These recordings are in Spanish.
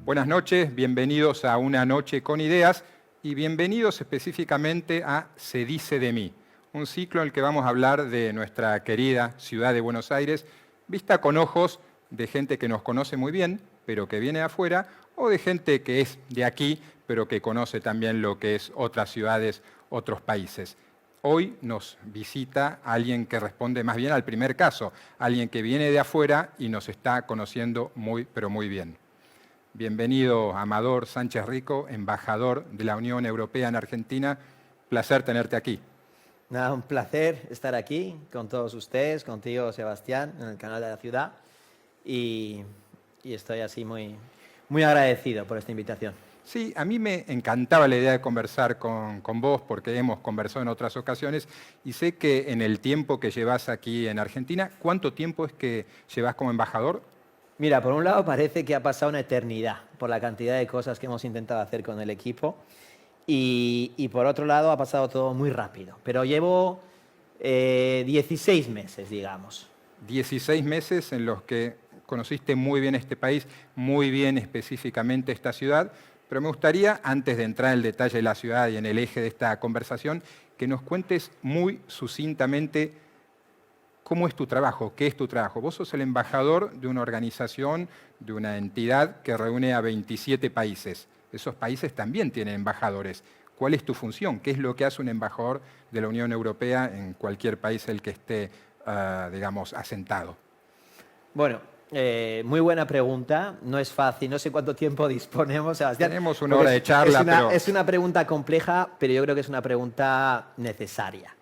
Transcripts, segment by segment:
Buenas noches, bienvenidos a Una Noche con Ideas y bienvenidos específicamente a Se dice de mí, un ciclo en el que vamos a hablar de nuestra querida ciudad de Buenos Aires, vista con ojos de gente que nos conoce muy bien, pero que viene de afuera, o de gente que es de aquí, pero que conoce también lo que es otras ciudades, otros países. Hoy nos visita alguien que responde más bien al primer caso, alguien que viene de afuera y nos está conociendo muy, pero muy bien. Bienvenido, Amador Sánchez Rico, embajador de la Unión Europea en Argentina. Placer tenerte aquí. Nada, un placer estar aquí con todos ustedes, contigo, Sebastián, en el canal de la ciudad. Y estoy así muy agradecido por esta invitación. Sí, a mí me encantaba la idea de conversar con vos porque hemos conversado en otras ocasiones y sé que en el tiempo que llevas aquí en Argentina, ¿cuánto tiempo es que llevas como embajador? Mira, por un lado parece que ha pasado una eternidad por la cantidad de cosas que hemos intentado hacer con el equipo y por otro lado ha pasado todo muy rápido. Pero llevo 16 meses, digamos. 16 meses en los que conociste muy bien este país, muy bien específicamente esta ciudad, pero me gustaría, antes de entrar en el detalle de la ciudad y en el eje de esta conversación, que nos cuentes muy sucintamente cómo es tu trabajo, qué es tu trabajo. Vos sos el embajador de una organización, de una entidad que reúne a 27 países. Esos países también tienen embajadores. ¿Cuál es tu función? ¿Qué es lo que hace un embajador de la Unión Europea en cualquier país el que esté, digamos, asentado? Bueno, muy buena pregunta. No es fácil, no sé cuánto tiempo disponemos, Sebastián. Tenemos una hora de charla, pero... Es una pregunta compleja, pero yo creo que es una pregunta necesaria.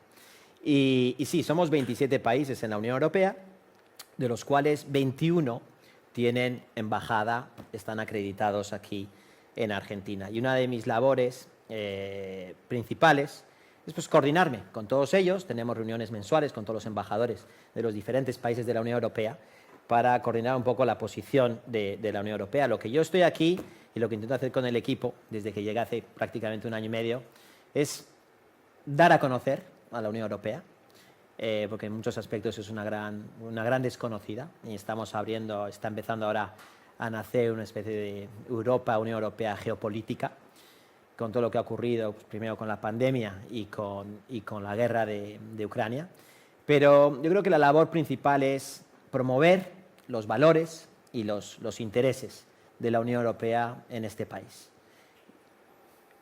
Y sí, somos 27 países en la Unión Europea, de los cuales 21 tienen embajada, están acreditados aquí en Argentina. Y una de mis labores principales es pues, coordinarme con todos ellos. Tenemos reuniones mensuales con todos los embajadores de los diferentes países de la Unión Europea para coordinar un poco la posición de la Unión Europea. Lo que yo estoy aquí y lo que intento hacer con el equipo, desde que llegué hace prácticamente un año y medio, es dar a conocer a la Unión Europea, porque en muchos aspectos es una gran desconocida y está empezando ahora a nacer una especie de Unión Europea geopolítica, con todo lo que ha ocurrido, pues, primero con la pandemia y con la guerra de Ucrania. Pero yo creo que la labor principal es promover los valores y los intereses de la Unión Europea en este país.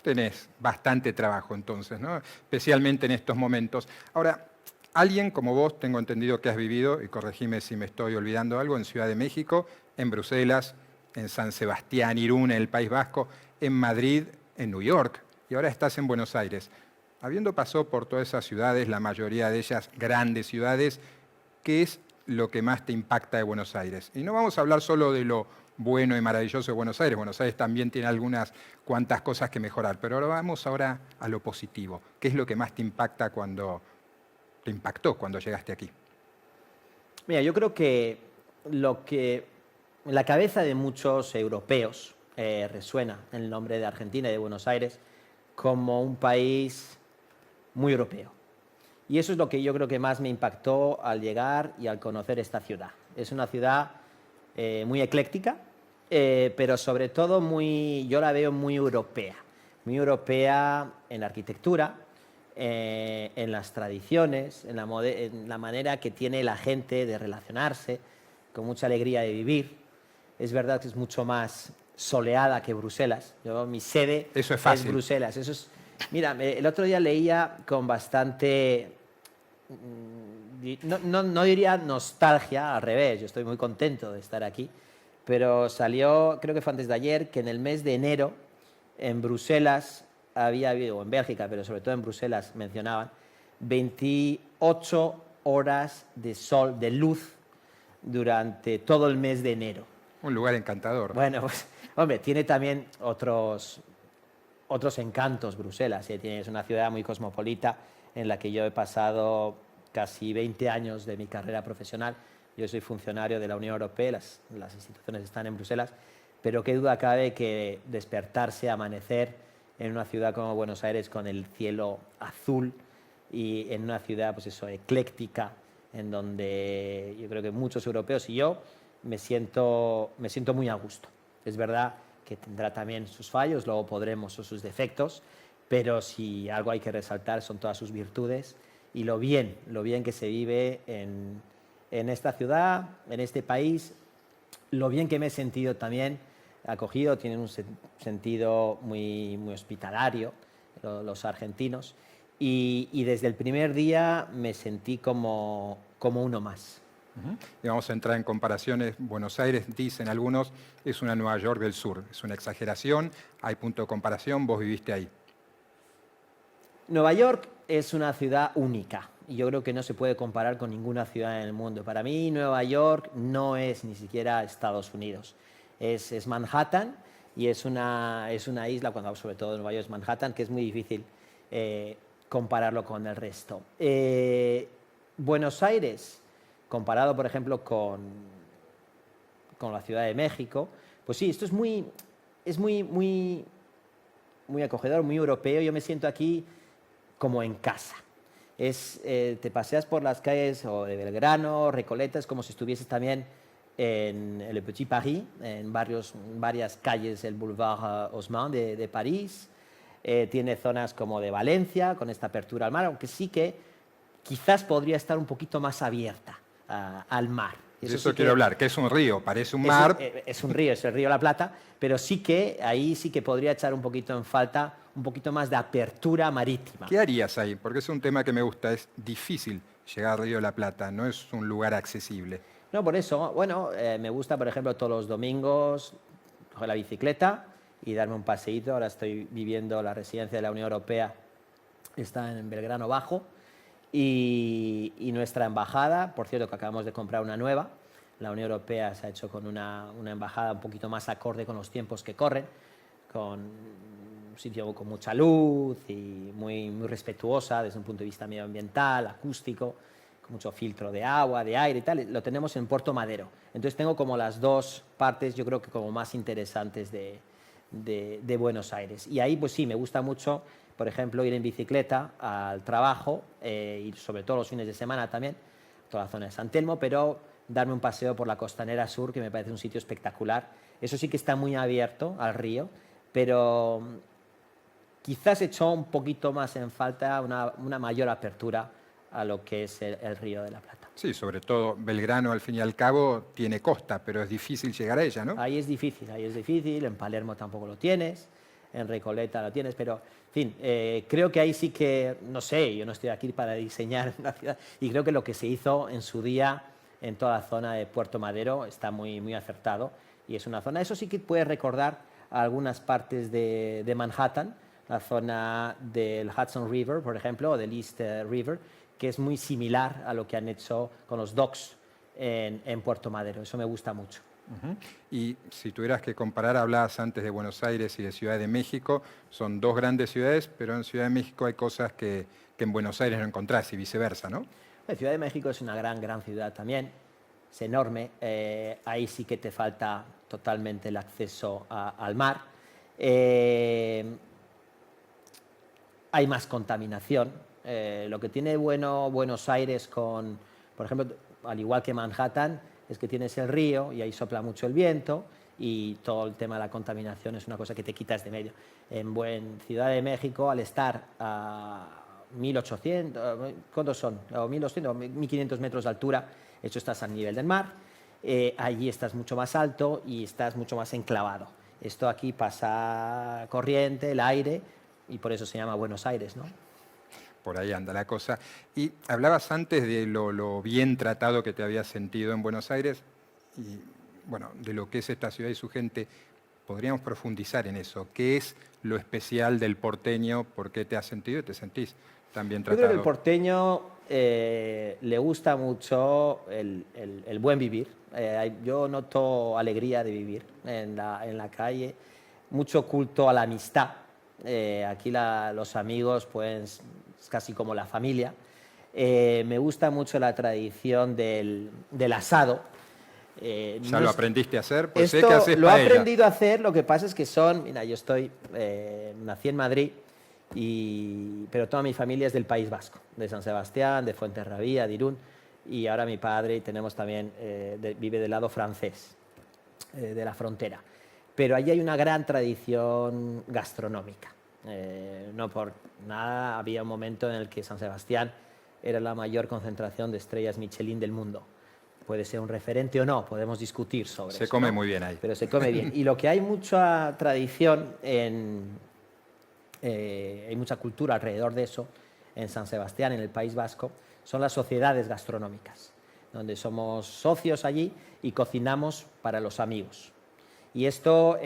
Tenés bastante trabajo entonces, ¿no? Especialmente en estos momentos. Ahora, alguien como vos, tengo entendido que has vivido, y corregime si me estoy olvidando algo, en Ciudad de México, en Bruselas, en San Sebastián, Irún, en el País Vasco, en Madrid, en New York, y ahora estás en Buenos Aires. Habiendo pasado por todas esas ciudades, la mayoría de ellas grandes ciudades, ¿qué es lo que más te impacta de Buenos Aires? Y no vamos a hablar solo de lo bueno y maravilloso de Buenos Aires. Buenos Aires también tiene algunas cuantas cosas que mejorar, pero ahora vamos a lo positivo. ¿Qué es lo que más te impacta te impactó cuando llegaste aquí? Mira, yo creo que lo que en la cabeza de muchos europeos resuena el nombre de Argentina y de Buenos Aires como un país muy europeo. Y eso es lo que yo creo que más me impactó al llegar y al conocer esta ciudad. Es una ciudad muy ecléctica, pero sobre todo yo la veo muy europea en la arquitectura, en las tradiciones, en la manera que tiene la gente de relacionarse, con mucha alegría de vivir. Es verdad que es mucho más soleada que Bruselas. Mi sede es Bruselas. Mira, el otro día leía con bastante... No diría nostalgia, al revés, yo estoy muy contento de estar aquí, pero salió, creo que fue antes de ayer, que en el mes de enero en Bruselas había habido, o en Bélgica, pero sobre todo en Bruselas mencionaban, 28 horas de sol, de luz, durante todo el mes de enero. Un lugar encantador. Bueno, pues, hombre, tiene también otros encantos Bruselas. Es una ciudad muy cosmopolita en la que yo he pasado casi 20 años de mi carrera profesional. Yo soy funcionario de la Unión Europea, las instituciones están en Bruselas, pero qué duda cabe que despertarse, amanecer en una ciudad como Buenos Aires con el cielo azul y en una ciudad pues eso, ecléctica, en donde yo creo que muchos europeos y yo me siento muy a gusto. Es verdad que tendrá también sus fallos, luego podremos, o sus defectos, pero si algo hay que resaltar son todas sus virtudes y lo bien que se vive en esta ciudad, en este país, lo bien que me he sentido también acogido, tienen un sentido muy, muy hospitalario los argentinos y desde el primer día me sentí como uno más. Y vamos a entrar en comparaciones. Buenos Aires, dicen algunos, es una Nueva York del sur. Es una exageración, hay punto de comparación, vos viviste ahí. Nueva York es una ciudad única y yo creo que no se puede comparar con ninguna ciudad en el mundo. Para mí Nueva York no es ni siquiera Estados Unidos. Es Manhattan y es una isla, cuando hablo sobre todo de Nueva York es Manhattan, que es muy difícil compararlo con el resto. Buenos Aires, comparado por ejemplo con la Ciudad de México, pues sí, esto es muy acogedor, muy europeo. Yo me siento aquí como en casa. Te paseas por las calles o de Belgrano, Recoleta, es como si estuvieses también en Le Petit Paris, en varias calles del Boulevard Haussmann de París. Tiene zonas como de Valencia, con esta apertura al mar, aunque sí que quizás podría estar un poquito más abierta al mar. De eso sí quiero hablar, que es un río, parece un mar. Es un río, es el río La Plata, pero sí que ahí sí que podría echar un poquito en falta un poquito más de apertura marítima. ¿Qué harías ahí? Porque es un tema que me gusta, es difícil llegar al Río de la Plata, no es un lugar accesible. No, por eso, bueno, me gusta, por ejemplo, todos los domingos coger la bicicleta y darme un paseíto. Ahora estoy viviendo la residencia de la Unión Europea, está en Belgrano Bajo, y nuestra embajada, por cierto, que acabamos de comprar una nueva. La Unión Europea se ha hecho con una embajada un poquito más acorde con los tiempos que corren, con un sitio con mucha luz y muy respetuosa desde un punto de vista medioambiental, acústico, con mucho filtro de agua, de aire y tal. Lo tenemos en Puerto Madero. Entonces tengo como las dos partes, yo creo que como más interesantes de Buenos Aires. Y ahí pues sí, me gusta mucho, por ejemplo, ir en bicicleta al trabajo y sobre todo los fines de semana también, toda la zona de San Telmo, pero darme un paseo por la Costanera Sur, que me parece un sitio espectacular. Eso sí que está muy abierto al río, pero quizás echó un poquito más en falta una mayor apertura a lo que es el Río de la Plata. Sí, sobre todo Belgrano, al fin y al cabo, tiene costa, pero es difícil llegar a ella, ¿no? Ahí es difícil, en Palermo tampoco lo tienes, en Recoleta lo tienes, pero, en fin, creo que ahí sí que, no sé, yo no estoy aquí para diseñar una ciudad, y creo que lo que se hizo en su día en toda la zona de Puerto Madero está muy acertado, y es una zona, eso sí que puede recordar a algunas partes de Manhattan, la zona del Hudson River, por ejemplo, o del East River, que es muy similar a lo que han hecho con los docks en Puerto Madero. Eso me gusta mucho. Y si tuvieras que comparar, hablabas antes de Buenos Aires y de Ciudad de México, son dos grandes ciudades, pero en Ciudad de México hay cosas que en Buenos Aires no encontrás y viceversa, ¿no? La Ciudad de México es una gran ciudad también, es enorme, ahí sí que te falta totalmente el acceso al mar. Hay más contaminación. Lo que tiene bueno Buenos Aires por ejemplo, al igual que Manhattan, es que tienes el río y ahí sopla mucho el viento y todo el tema de la contaminación es una cosa que te quitas de medio. En Ciudad de México, al estar a 1.800, ¿cuántos son? 1.200, 1.500 metros de altura, hecho estás al nivel del mar, allí estás mucho más alto y estás mucho más enclavado. Esto aquí pasa corriente, el aire, y por eso se llama Buenos Aires, ¿no? Por ahí anda la cosa. Y hablabas antes de lo bien tratado que te habías sentido en Buenos Aires y, bueno, de lo que es esta ciudad y su gente. Podríamos profundizar en eso. ¿Qué es lo especial del porteño? ¿Por qué te has sentido y te sentís tan bien tratado? Yo creo que el porteño le gusta mucho el buen vivir. Yo noto alegría de vivir en la calle, mucho culto a la amistad. Aquí los amigos, pues, es casi como la familia. Me gusta mucho la tradición del asado. ¿Ya lo aprendiste a hacer? Pues sé que haces lo he aprendido a hacer, lo que pasa es que mira, yo nací en Madrid, pero toda mi familia es del País Vasco, de San Sebastián, de Fuenterrabía, de Irún, y ahora mi padre tenemos también, vive del lado francés, de la frontera. pero allí hay una gran tradición gastronómica. No por nada había un momento en el que San Sebastián era la mayor concentración de estrellas Michelin del mundo. Puede ser un referente o no, podemos discutir sobre eso. Se come ¿no? muy bien ahí. Pero se come bien. Y lo que hay mucha tradición, hay mucha cultura alrededor de eso, en San Sebastián, en el País Vasco, son las sociedades gastronómicas, donde somos socios allí y cocinamos para los amigos. Y esto,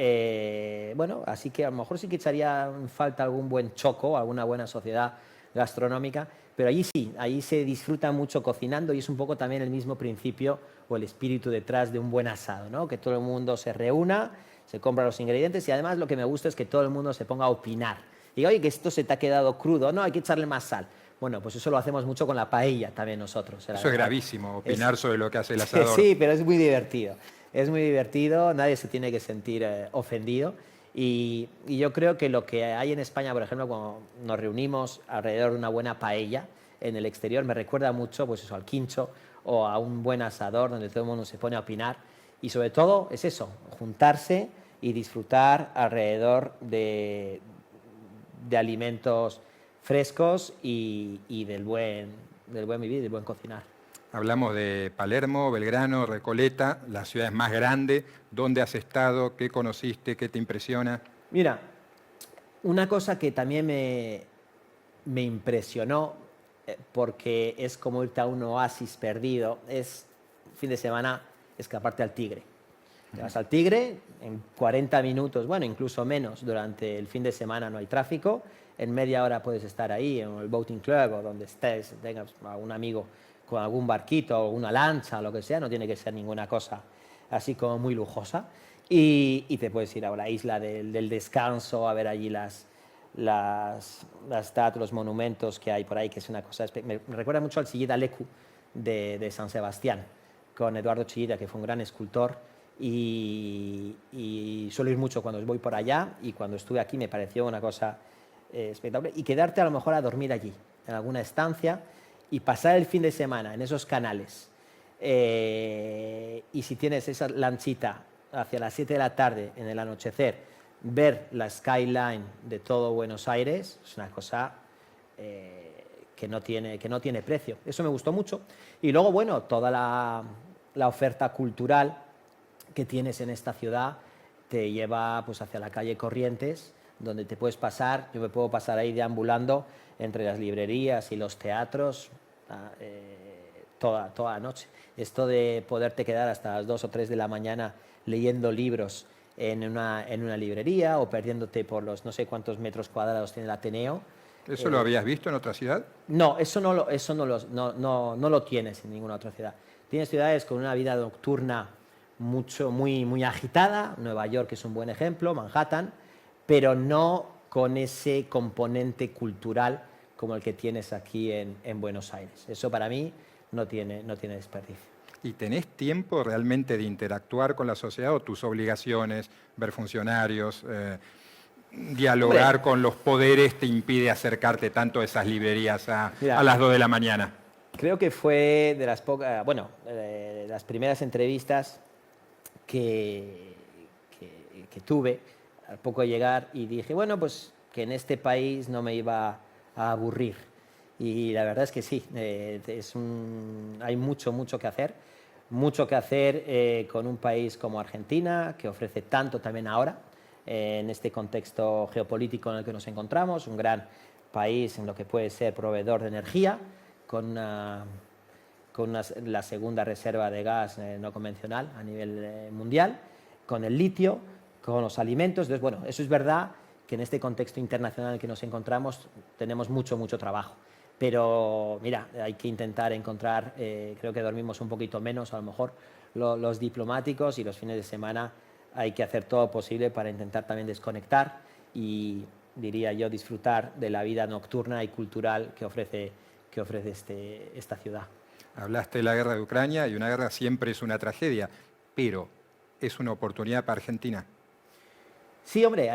bueno, así que a lo mejor sí que echaría en falta algún buen choco, alguna buena sociedad gastronómica, pero allí sí, allí se disfruta mucho cocinando y es un poco también el mismo principio o el espíritu detrás de un buen asado, ¿no? Que todo el mundo se reúna, se compra los ingredientes y además lo que me gusta es que todo el mundo se ponga a opinar. Y oye, que esto se te ha quedado crudo, no, hay que echarle más sal. Bueno, pues eso lo hacemos mucho con la paella también nosotros. Eso es gravísimo, opinar sobre lo que hace el asador. Sí, pero es muy divertido. Es muy divertido, nadie se tiene que sentir ofendido. Y yo creo que lo que hay en España, por ejemplo, cuando nos reunimos alrededor de una buena paella en el exterior, me recuerda mucho pues eso, al quincho o a un buen asador donde todo el mundo se pone a opinar. Y sobre todo es eso, juntarse y disfrutar alrededor de alimentos frescos y del buen vivir, del buen cocinar. Hablamos de Palermo, Belgrano, Recoleta, las ciudades más grandes. ¿Dónde has estado? ¿Qué conociste? ¿Qué te impresiona? Mira, una cosa que también me impresionó, porque es como irte a un oasis perdido, es fin de semana escaparte al Tigre. Te vas al Tigre, en 40 minutos, bueno, incluso menos, durante el fin de semana no hay tráfico, en media hora puedes estar ahí, en el boating club o donde estés, tengas a un amigo con algún barquito o una lancha o lo que sea, no tiene que ser ninguna cosa así como muy lujosa, y te puedes ir a la isla del descanso, a ver allí las estatuas, los monumentos que hay por ahí, que es una cosa... Me recuerda mucho al Chillida Lecu de San Sebastián, con Eduardo Chillida, que fue un gran escultor, y suelo ir mucho cuando voy por allá, y cuando estuve aquí me pareció una cosa espectacular. Y quedarte a lo mejor a dormir allí, en alguna estancia, y pasar el fin de semana en esos canales. Y si tienes esa lanchita hacia las 7 de la tarde, en el anochecer, ver la skyline de todo Buenos Aires, es una cosa que no tiene precio. Eso me gustó mucho. Y luego, bueno, toda la oferta cultural que tienes en esta ciudad te lleva pues, hacia la calle Corrientes, donde te puedes pasar, yo me puedo pasar ahí deambulando entre las librerías y los teatros toda la noche. Esto de poderte quedar hasta las 2 o 3 de la mañana leyendo libros en una librería o perdiéndote por los no sé cuántos metros cuadrados tiene el Ateneo. ¿Eso lo habías visto en otra ciudad? No, eso no lo tienes en ninguna otra ciudad. Tienes ciudades con una vida nocturna muy agitada, Nueva York es un buen ejemplo, Manhattan, pero no con ese componente cultural como el que tienes aquí en Buenos Aires. Eso para mí no tiene desperdicio. ¿Y tenés tiempo realmente de interactuar con la sociedad o tus obligaciones, ver funcionarios, dialogar con los poderes te impide acercarte tanto a esas librerías a las 2 de la mañana? Creo que fue de las pocas, las primeras entrevistas que tuve al poco de llegar y dije, bueno, pues que en este país no me iba a aburrir. Y la verdad es que sí, hay mucho que hacer. Mucho que hacer con un país como Argentina, que ofrece tanto también ahora, en este contexto geopolítico en el que nos encontramos, un gran país en lo que puede ser proveedor de energía, con la segunda reserva de gas no convencional a nivel mundial, con el litio, con los alimentos. Entonces, bueno, eso es verdad que en este contexto internacional en el que nos encontramos tenemos mucho trabajo. Pero mira, hay que intentar encontrar, creo que dormimos un poquito menos, a lo mejor los diplomáticos, y los fines de semana hay que hacer todo posible para intentar también desconectar y, diría yo, disfrutar de la vida nocturna y cultural que ofrece esta ciudad. Hablaste de la guerra de Ucrania, y una guerra siempre es una tragedia, pero es una oportunidad para Argentina. Sí, hombre,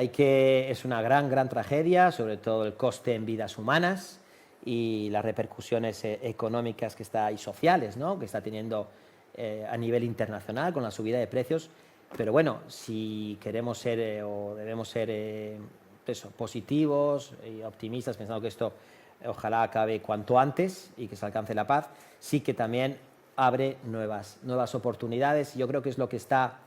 es una gran tragedia, sobre todo el coste en vidas humanas y las repercusiones económicas y sociales, ¿no?, que está teniendo a nivel internacional con la subida de precios. Pero bueno, si queremos ser o debemos ser positivos y optimistas, pensando que esto ojalá acabe cuanto antes y que se alcance la paz, sí que también abre nuevas oportunidades. Yo creo que es lo que está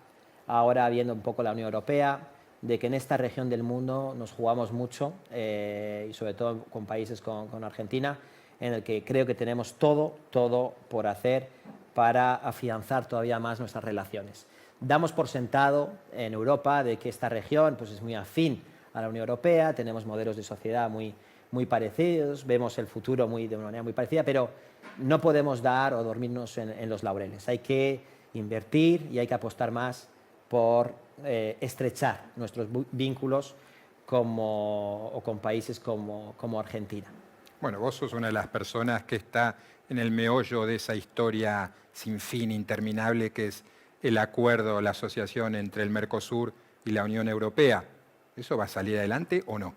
ahora viendo un poco la Unión Europea, de que en esta región del mundo nos jugamos mucho, y sobre todo con países con Argentina, en el que creo que tenemos todo por hacer para afianzar todavía más nuestras relaciones. Damos por sentado en Europa de que esta región pues, es muy afín a la Unión Europea, tenemos modelos de sociedad muy parecidos, vemos el futuro de una manera muy parecida, pero no podemos dar o dormirnos en los laureles. Hay que invertir y hay que apostar más por estrechar nuestros vínculos con países como Argentina. Bueno, vos sos una de las personas que está en el meollo de esa historia sin fin, interminable, que es el acuerdo, la asociación entre el Mercosur y la Unión Europea. ¿Eso va a salir adelante o no?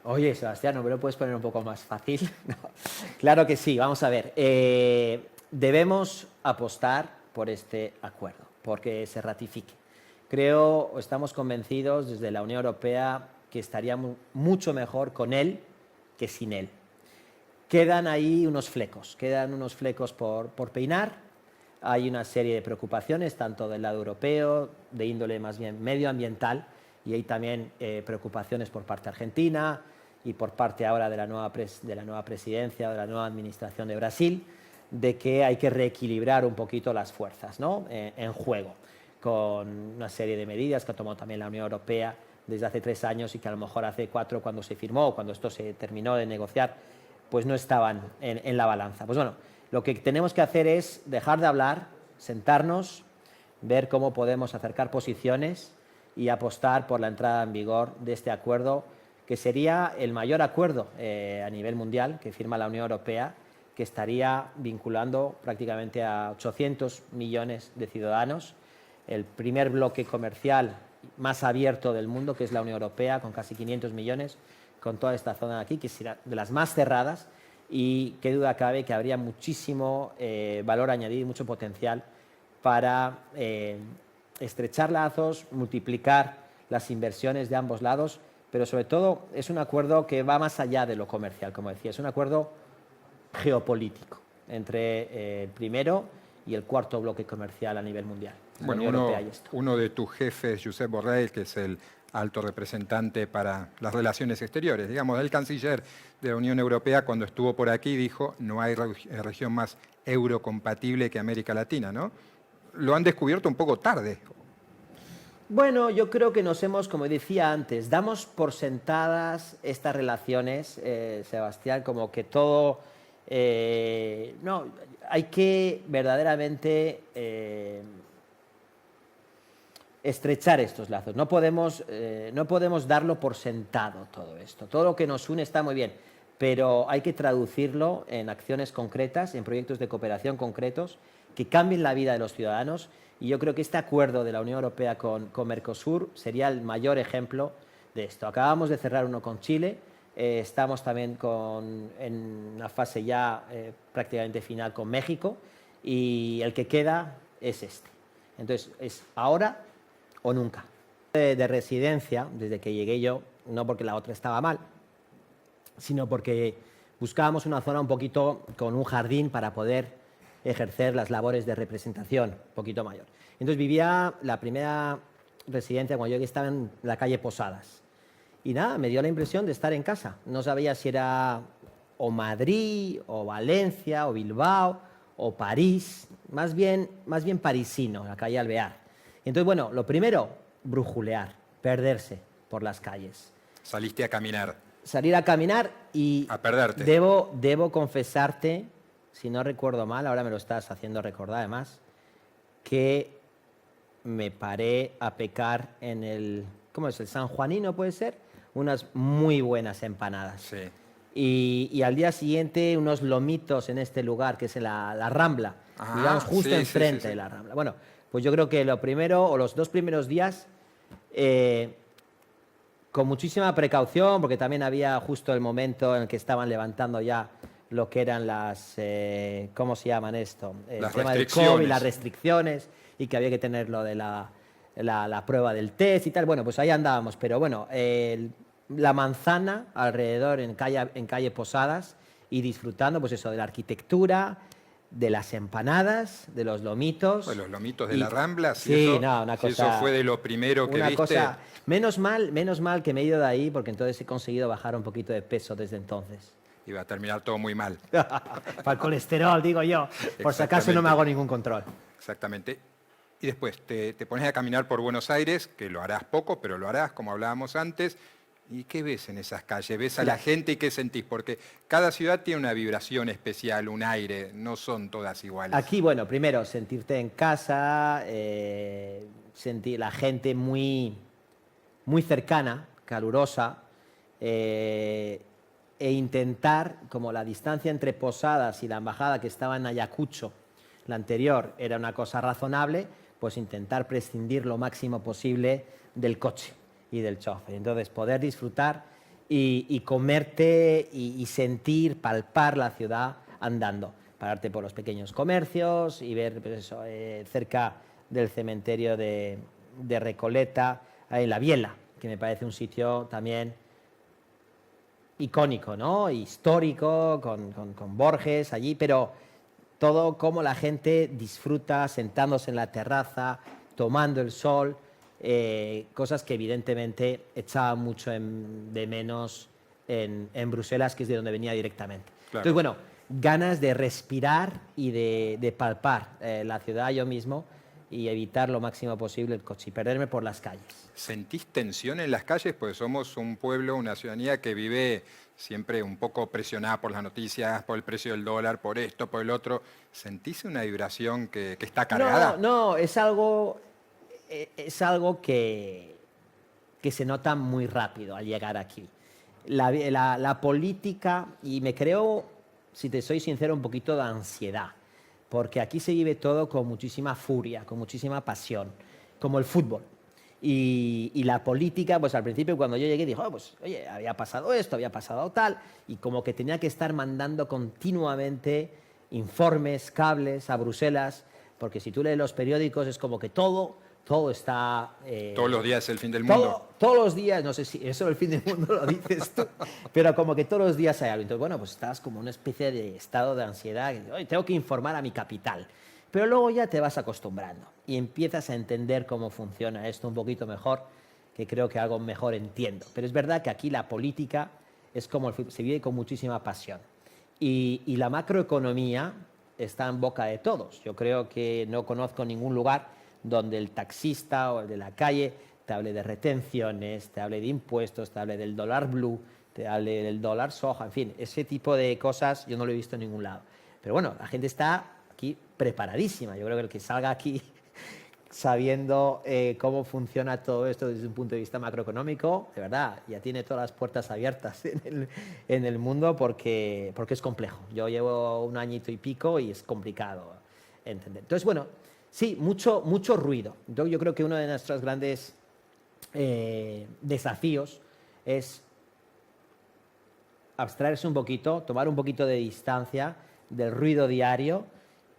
Oye, Sebastián, ¿no me lo puedes poner un poco más fácil? No. Claro que sí, vamos a ver. Debemos apostar por este acuerdo, porque se ratifique. Creo, o estamos convencidos desde la Unión Europea que estaríamos mucho mejor con él que sin él. Quedan ahí unos flecos por peinar. Hay una serie de preocupaciones, tanto del lado europeo, de índole más bien medioambiental, y hay también preocupaciones por parte argentina y por parte ahora de la nueva presidencia, de la nueva administración de Brasil, de que hay que reequilibrar un poquito las fuerzas, ¿no? En juego, con una serie de medidas que ha tomado también la Unión Europea desde hace 3 años y que a lo mejor hace 4, cuando se firmó, cuando esto se terminó de negociar, pues no estaban en la balanza. Pues bueno, lo que tenemos que hacer es dejar de hablar, sentarnos, ver cómo podemos acercar posiciones y apostar por la entrada en vigor de este acuerdo, que sería el mayor acuerdo a nivel mundial que firma la Unión Europea, que estaría vinculando prácticamente a 800 millones de ciudadanos, el primer bloque comercial más abierto del mundo, que es la Unión Europea, con casi 500 millones, con toda esta zona de aquí, que será de las más cerradas, y qué duda cabe que habría muchísimo valor añadido y mucho potencial para estrechar lazos, multiplicar las inversiones de ambos lados, pero sobre todo es un acuerdo que va más allá de lo comercial, como decía, es un acuerdo geopolítico entre el primero y el cuarto bloque comercial a nivel mundial. Bueno, uno de tus jefes, Josep Borrell, que es el alto representante para las relaciones exteriores, digamos, el canciller de la Unión Europea, cuando estuvo por aquí, dijo: no hay región más eurocompatible que América Latina, ¿no? Lo han descubierto un poco tarde. Bueno, yo creo que nos hemos, como decía antes, damos por sentadas estas relaciones, Sebastián, como que todo... no, hay que verdaderamente estrechar estos lazos. No podemos darlo por sentado todo esto. Todo lo que nos une está muy bien, pero hay que traducirlo en acciones concretas, en proyectos de cooperación concretos que cambien la vida de los ciudadanos. Y yo creo que este acuerdo de la Unión Europea con Mercosur sería el mayor ejemplo de esto. Acabamos de cerrar uno con Chile, estamos también en una fase ya prácticamente final con México, y el que queda es este. Entonces, es ahora o nunca. De residencia, desde que llegué yo, no porque la otra estaba mal, sino porque buscábamos una zona un poquito con un jardín para poder ejercer las labores de representación un poquito mayor. Entonces vivía la primera residencia cuando yo estaba en la calle Posadas. Y nada, me dio la impresión de estar en casa. No sabía si era o Madrid, o Valencia, o Bilbao, o París, más bien parisino, la calle Alvear. Entonces, bueno, lo primero, brujulear, perderse por las calles. Saliste a caminar. Salir a caminar y... A perderte. Debo confesarte, si no recuerdo mal, ahora me lo estás haciendo recordar además, que me paré a pecar en el... ¿Cómo es? ¿El San Juanino puede ser? Unas muy buenas empanadas. Sí. Y al día siguiente unos lomitos en este lugar, que es la Rambla. Digamos, justo enfrente de la Rambla. Bueno, pues yo creo que lo primero, o los 2 primeros días, con muchísima precaución, porque también había justo el momento en el que estaban levantando ya lo que eran las... ¿cómo se llaman esto? El tema del COVID, las restricciones. y que había que tener lo de la prueba del test y tal. Bueno, pues ahí andábamos, pero bueno, la manzana alrededor en calle Posadas y disfrutando, pues eso, de la arquitectura, de las empanadas, de los lomitos. Bueno, los lomitos de la Rambla, Sí, no, una si cosa, eso fue de lo primero que una viste. cosa, menos mal que me he ido de ahí, porque entonces he conseguido bajar un poquito de peso desde entonces. Iba a terminar todo muy mal. Para el colesterol, digo yo, por si acaso no me hago ningún control. Exactamente. Y después te pones a caminar por Buenos Aires, que lo harás poco, pero lo harás, como hablábamos antes. ¿Y qué ves en esas calles? ¿Ves a la gente y qué sentís? Porque cada ciudad tiene una vibración especial, un aire, no son todas iguales. Aquí, bueno, primero, sentirte en casa, sentir la gente muy, muy cercana, calurosa, e intentar, como la distancia entre Posadas y la embajada que estaba en Ayacucho, la anterior, era una cosa razonable, pues intentar prescindir lo máximo posible del coche y del chofer. Entonces, poder disfrutar y comerte y sentir, palpar la ciudad andando. Pararte por los pequeños comercios y ver pues eso, cerca del cementerio de Recoleta, la Biela, que me parece un sitio también icónico, ¿no? Histórico, con Borges allí, pero todo como la gente disfruta sentándose en la terraza, tomando el sol, cosas que evidentemente echaba mucho de menos en Bruselas, que es de donde venía directamente. Claro. Entonces, bueno, ganas de respirar y de palpar la ciudad yo mismo y evitar lo máximo posible el coche y perderme por las calles. ¿Sentís tensión en las calles? Pues somos un pueblo, una ciudadanía que vive siempre un poco presionada por las noticias, por el precio del dólar, por esto, por el otro. ¿Sentís una vibración que está cargada? No, es algo que se nota muy rápido al llegar aquí. La política, y me creo, si te soy sincero, un poquito de ansiedad, porque aquí se vive todo con muchísima furia, con muchísima pasión, como el fútbol. Y la política, pues al principio cuando yo llegué, dijo, pues oye, había pasado esto, había pasado tal, y como que tenía que estar mandando continuamente informes, cables a Bruselas, porque si tú lees los periódicos es como que todo está... Todos los días es el fin del mundo. Todos los días, no sé si eso el fin del mundo lo dices tú, pero como que todos los días hay algo. Entonces, bueno, pues estás como una especie de estado de ansiedad. Hoy tengo que informar a mi capital. Pero luego ya te vas acostumbrando y empiezas a entender cómo funciona esto un poquito mejor, que creo que algo mejor entiendo. Pero es verdad que aquí la política es como el fútbol, se vive con muchísima pasión. Y la macroeconomía está en boca de todos. Yo creo que no conozco ningún lugar donde el taxista o el de la calle te hable de retenciones, te hable de impuestos, te hable del dólar blue, te hable del dólar soja, en fin, ese tipo de cosas yo no lo he visto en ningún lado. Pero bueno, la gente está aquí preparadísima. Yo creo que el que salga aquí sabiendo cómo funciona todo esto desde un punto de vista macroeconómico, de verdad, ya tiene todas las puertas abiertas en el mundo porque es complejo. Yo llevo un añito y pico y es complicado entender. Entonces, bueno, sí, mucho ruido. Yo creo que uno de nuestros grandes desafíos es abstraerse un poquito, tomar un poquito de distancia del ruido diario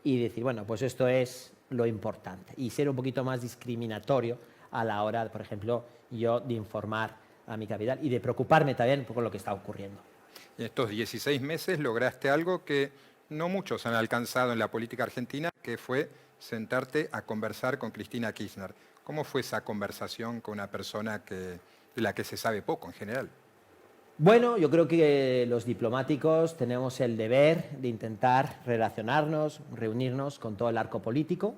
y decir, bueno, pues esto es lo importante. Y ser un poquito más discriminatorio a la hora, por ejemplo, yo de informar a mi capital y de preocuparme también por lo que está ocurriendo. En estos 16 meses lograste algo que no muchos han alcanzado en la política argentina, que fue sentarte a conversar con Cristina Kirchner. ¿Cómo fue esa conversación con una persona de la que se sabe poco en general? Bueno, yo creo que los diplomáticos tenemos el deber de intentar relacionarnos, reunirnos con todo el arco político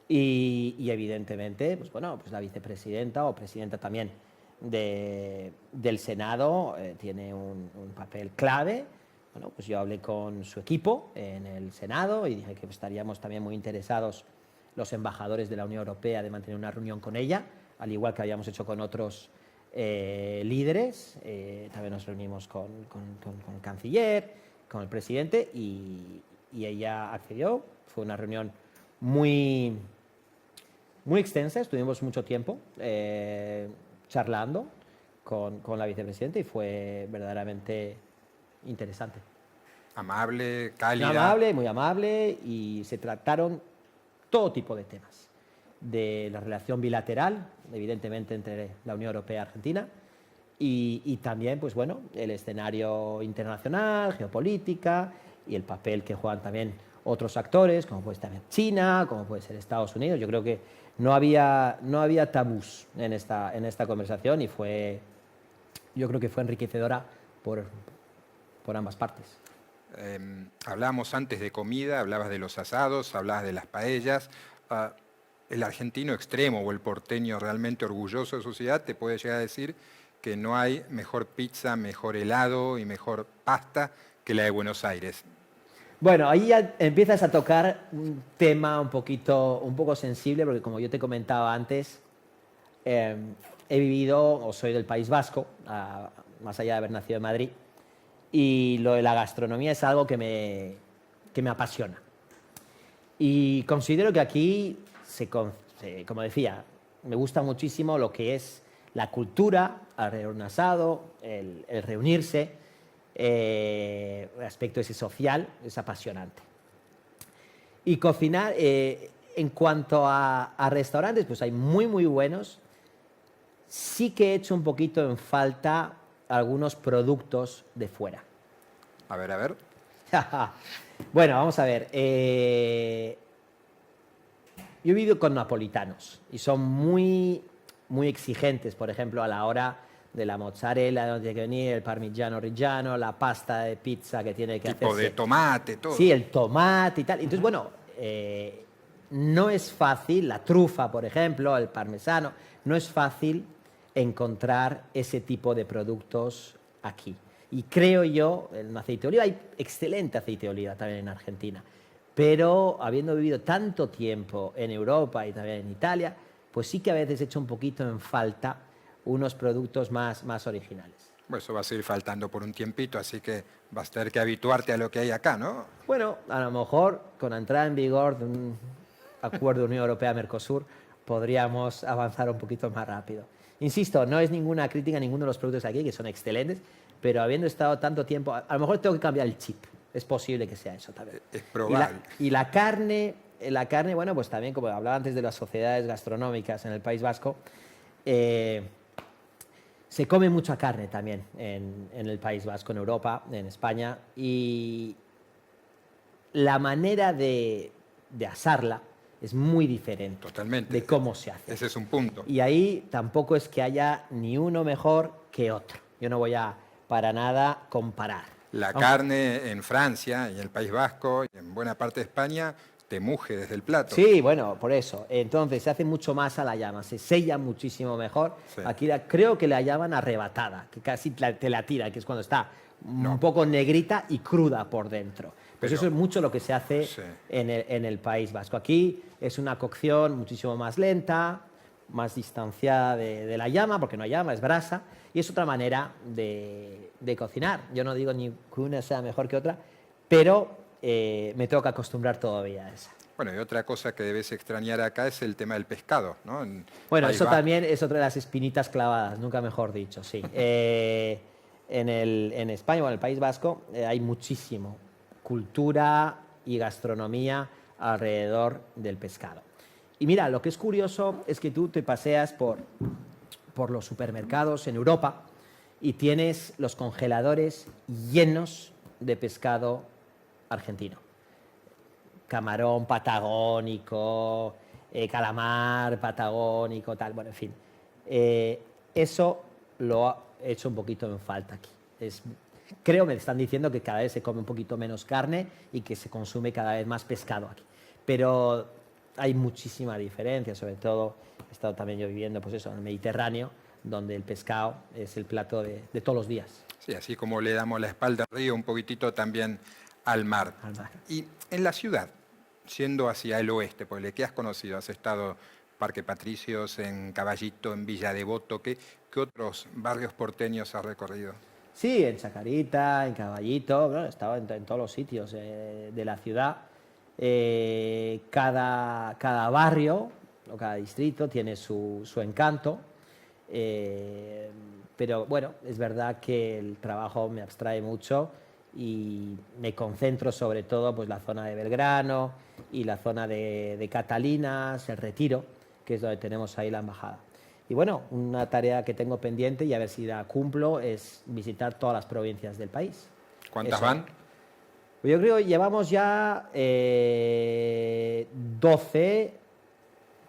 y evidentemente, pues bueno, pues la vicepresidenta o presidenta también del Senado tiene un papel clave. Bueno, pues yo hablé con su equipo en el Senado y dije que estaríamos también muy interesados los embajadores de la Unión Europea de mantener una reunión con ella, al igual que habíamos hecho con otros líderes. También nos reunimos con el canciller, con el presidente y ella accedió. Fue una reunión muy extensa, estuvimos mucho tiempo charlando con la vicepresidenta y fue verdaderamente interesante. Amable, cálida. Muy amable y se trataron todo tipo de temas. de la relación bilateral, evidentemente entre la Unión Europea y Argentina, y también, pues bueno, el escenario internacional, geopolítica y el papel que juegan también otros actores, como puede ser China, como puede ser Estados Unidos. Yo creo que no había tabús en esta conversación y yo creo que fue enriquecedora por ambas partes. Hablábamos antes de comida, hablabas de los asados, hablabas de las paellas. El argentino extremo o el porteño realmente orgulloso de su ciudad te puede llegar a decir que no hay mejor pizza, mejor helado y mejor pasta que la de Buenos Aires. Bueno, ahí ya empiezas a tocar un tema un poco sensible, porque como yo te comentaba antes, he vivido o soy del País Vasco, más allá de haber nacido en Madrid, y lo de la gastronomía es algo que me apasiona. Y considero que aquí, como decía, me gusta muchísimo lo que es la cultura, alrededor de un asado, el reunirse, el aspecto ese social es apasionante. Y cocinar, en cuanto a restaurantes, pues hay muy buenos. Sí que he hecho un poquito en falta algunos productos de fuera. A ver. Bueno, vamos a ver. Yo he vivido con napolitanos y son muy exigentes, por ejemplo, a la hora de la mozzarella, donde tiene que venir el parmigiano reggiano, la pasta de pizza que tiene que hacerse. Tipo de tomate, todo. Sí, el tomate y tal. Entonces, bueno, no es fácil, la trufa, por ejemplo, el parmesano, no es fácil encontrar ese tipo de productos aquí. Y creo yo, en aceite de oliva, hay excelente aceite de oliva también en Argentina, pero habiendo vivido tanto tiempo en Europa y también en Italia, pues sí que a veces he hecho un poquito en falta unos productos más originales. Bueno, eso va a seguir faltando por un tiempito, así que vas a tener que habituarte a lo que hay acá, ¿no? Bueno, a lo mejor con la entrada en vigor de un acuerdo Unión Europea-Mercosur podríamos avanzar un poquito más rápido. Insisto, no es ninguna crítica a ninguno de los productos aquí, que son excelentes, pero habiendo estado tanto tiempo, a lo mejor tengo que cambiar el chip. Es posible que sea eso también. Es probable. Y la carne, bueno, pues también, como hablaba antes de las sociedades gastronómicas en el País Vasco, se come mucha carne también en el País Vasco, en Europa, en España, y la manera de asarla es muy diferente. Totalmente. De cómo se hace. Ese es un punto. Y ahí tampoco es que haya ni uno mejor que otro. Yo no voy a para nada comparar. La carne en Francia y en el País Vasco y en buena parte de España te muge desde el plato. Sí, bueno, por eso. Entonces se hace mucho más a la llama, se sella muchísimo mejor. Sí. Aquí creo que la llaman arrebatada, que casi te la tira, que es cuando está un poco negrita y cruda por dentro. Pues eso es mucho lo que se hace en el País Vasco. Aquí es una cocción muchísimo más lenta, más distanciada de la llama, porque no hay llama, es brasa, y es otra manera de cocinar. Yo no digo ni que una sea mejor que otra, pero me tengo que acostumbrar todavía a esa. Bueno, y otra cosa que debes extrañar acá es el tema del pescado, ¿no? Bueno, eso también es otra de las espinitas clavadas, nunca mejor dicho, sí. En España o en el País Vasco hay muchísimo cultura y gastronomía alrededor del pescado. Y mira, lo que es curioso es que tú te paseas por los supermercados en Europa y tienes los congeladores llenos de pescado argentino. Camarón patagónico, calamar patagónico, tal, bueno, en fin. Eso lo he hecho un poquito en falta aquí. Creo, me están diciendo que cada vez se come un poquito menos carne y que se consume cada vez más pescado aquí. Pero hay muchísima diferencia, sobre todo he estado también yo viviendo pues eso, en el Mediterráneo, donde el pescado es el plato de todos los días. Sí, así como le damos la espalda al río, un poquitito también al mar. Y en la ciudad, yendo hacia el oeste, por el que has conocido, has estado en Parque Patricios, en Caballito, en Villa Devoto, ¿qué otros barrios porteños has recorrido? Sí, en Chacarita, en Caballito, bueno, he estado en todos los sitios de la ciudad. Cada barrio o cada distrito tiene su encanto, pero bueno, es verdad que el trabajo me abstrae mucho y me concentro sobre todo pues la zona de Belgrano y la zona de Catalinas, el Retiro, que es donde tenemos ahí la embajada. Y bueno, una tarea que tengo pendiente y a ver si la cumplo es visitar todas las provincias del país. ¿Cuántas Eso. van? Yo creo que llevamos ya 12,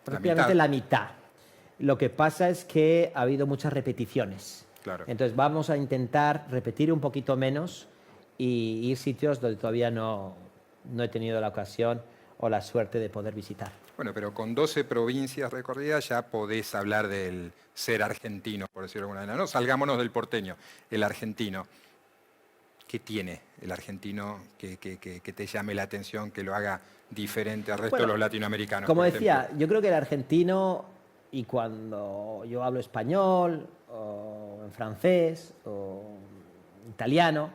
prácticamente la mitad. Lo que pasa es que ha habido muchas repeticiones. Claro. Entonces vamos a intentar repetir un poquito menos y ir a sitios donde todavía no he tenido la ocasión o la suerte de poder visitar. Bueno, pero con 12 provincias recorridas ya podés hablar del ser argentino, por decirlo de alguna manera. No, salgámonos del porteño, el argentino. ¿Qué tiene el argentino que te llame la atención, que lo haga diferente al resto de los latinoamericanos? Como decía, yo creo que el argentino, y cuando yo hablo español, o en francés, o italiano,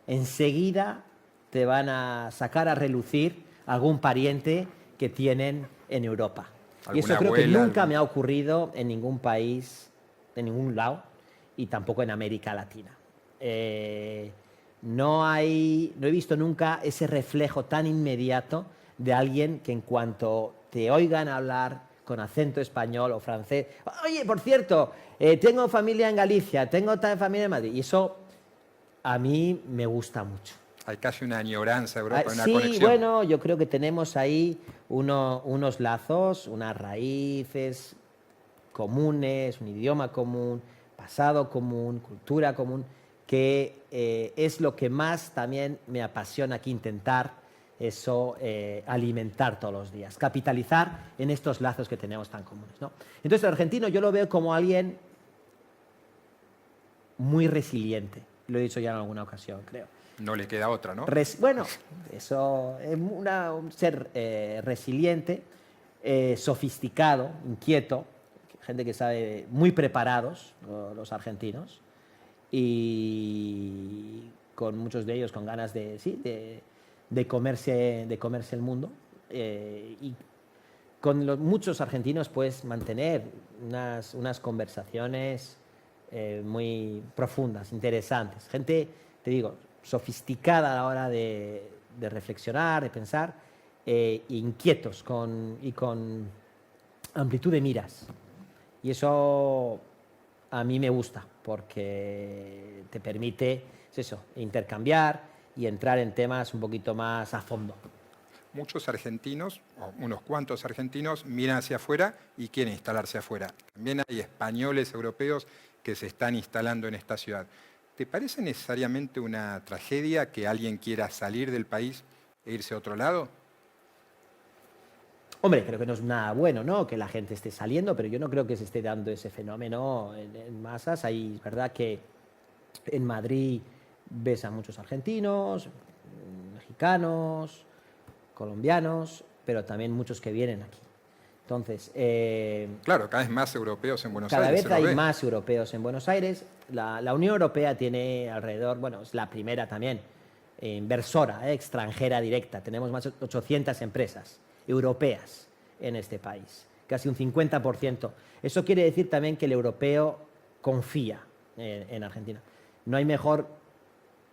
enseguida te van a sacar a relucir algún pariente que tienen en Europa. Y eso creo que nunca me ha ocurrido en ningún país, en ningún lado, y tampoco en América Latina. No he visto nunca ese reflejo tan inmediato de alguien que en cuanto te oigan hablar con acento español o francés, oye, por cierto, tengo familia en Galicia, tengo familia en Madrid, y eso a mí me gusta mucho. Hay casi una añoranza, Europa, una sí, conexión. Bueno, yo creo que tenemos ahí unos lazos, unas raíces comunes, un idioma común, pasado común, cultura común, que es lo que más también me apasiona aquí intentar eso alimentar todos los días, capitalizar en estos lazos que tenemos tan comunes, ¿no? Entonces el argentino yo lo veo como alguien muy resiliente, lo he dicho ya en alguna ocasión, creo. No le queda otra, ¿no? Bueno, eso es un ser resiliente, sofisticado, inquieto, gente que sabe, muy preparados los argentinos, y con muchos de ellos con ganas de comerse el mundo, y con muchos argentinos puedes mantener unas conversaciones muy profundas, interesantes, gente, te digo, sofisticada a la hora de reflexionar, de pensar, inquietos y con amplitud de miras. Y eso a mí me gusta, porque te permite intercambiar y entrar en temas un poquito más a fondo. Muchos argentinos, o unos cuantos argentinos, miran hacia afuera y quieren instalarse afuera. También hay españoles, europeos, que se están instalando en esta ciudad. ¿Te parece necesariamente una tragedia que alguien quiera salir del país e irse a otro lado? Hombre, creo que no es nada bueno, ¿no?, que la gente esté saliendo, pero yo no creo que se esté dando ese fenómeno en masas. Es verdad que en Madrid ves a muchos argentinos, mexicanos, colombianos, pero también muchos que vienen aquí. Entonces, claro, cada vez más europeos en Buenos Aires. Cada vez hay más europeos en Buenos Aires. La Unión Europea tiene alrededor, es la primera también inversora extranjera directa. Tenemos más de 800 empresas europeas en este país, casi un 50%. Eso quiere decir también que el europeo confía en Argentina. No hay mejor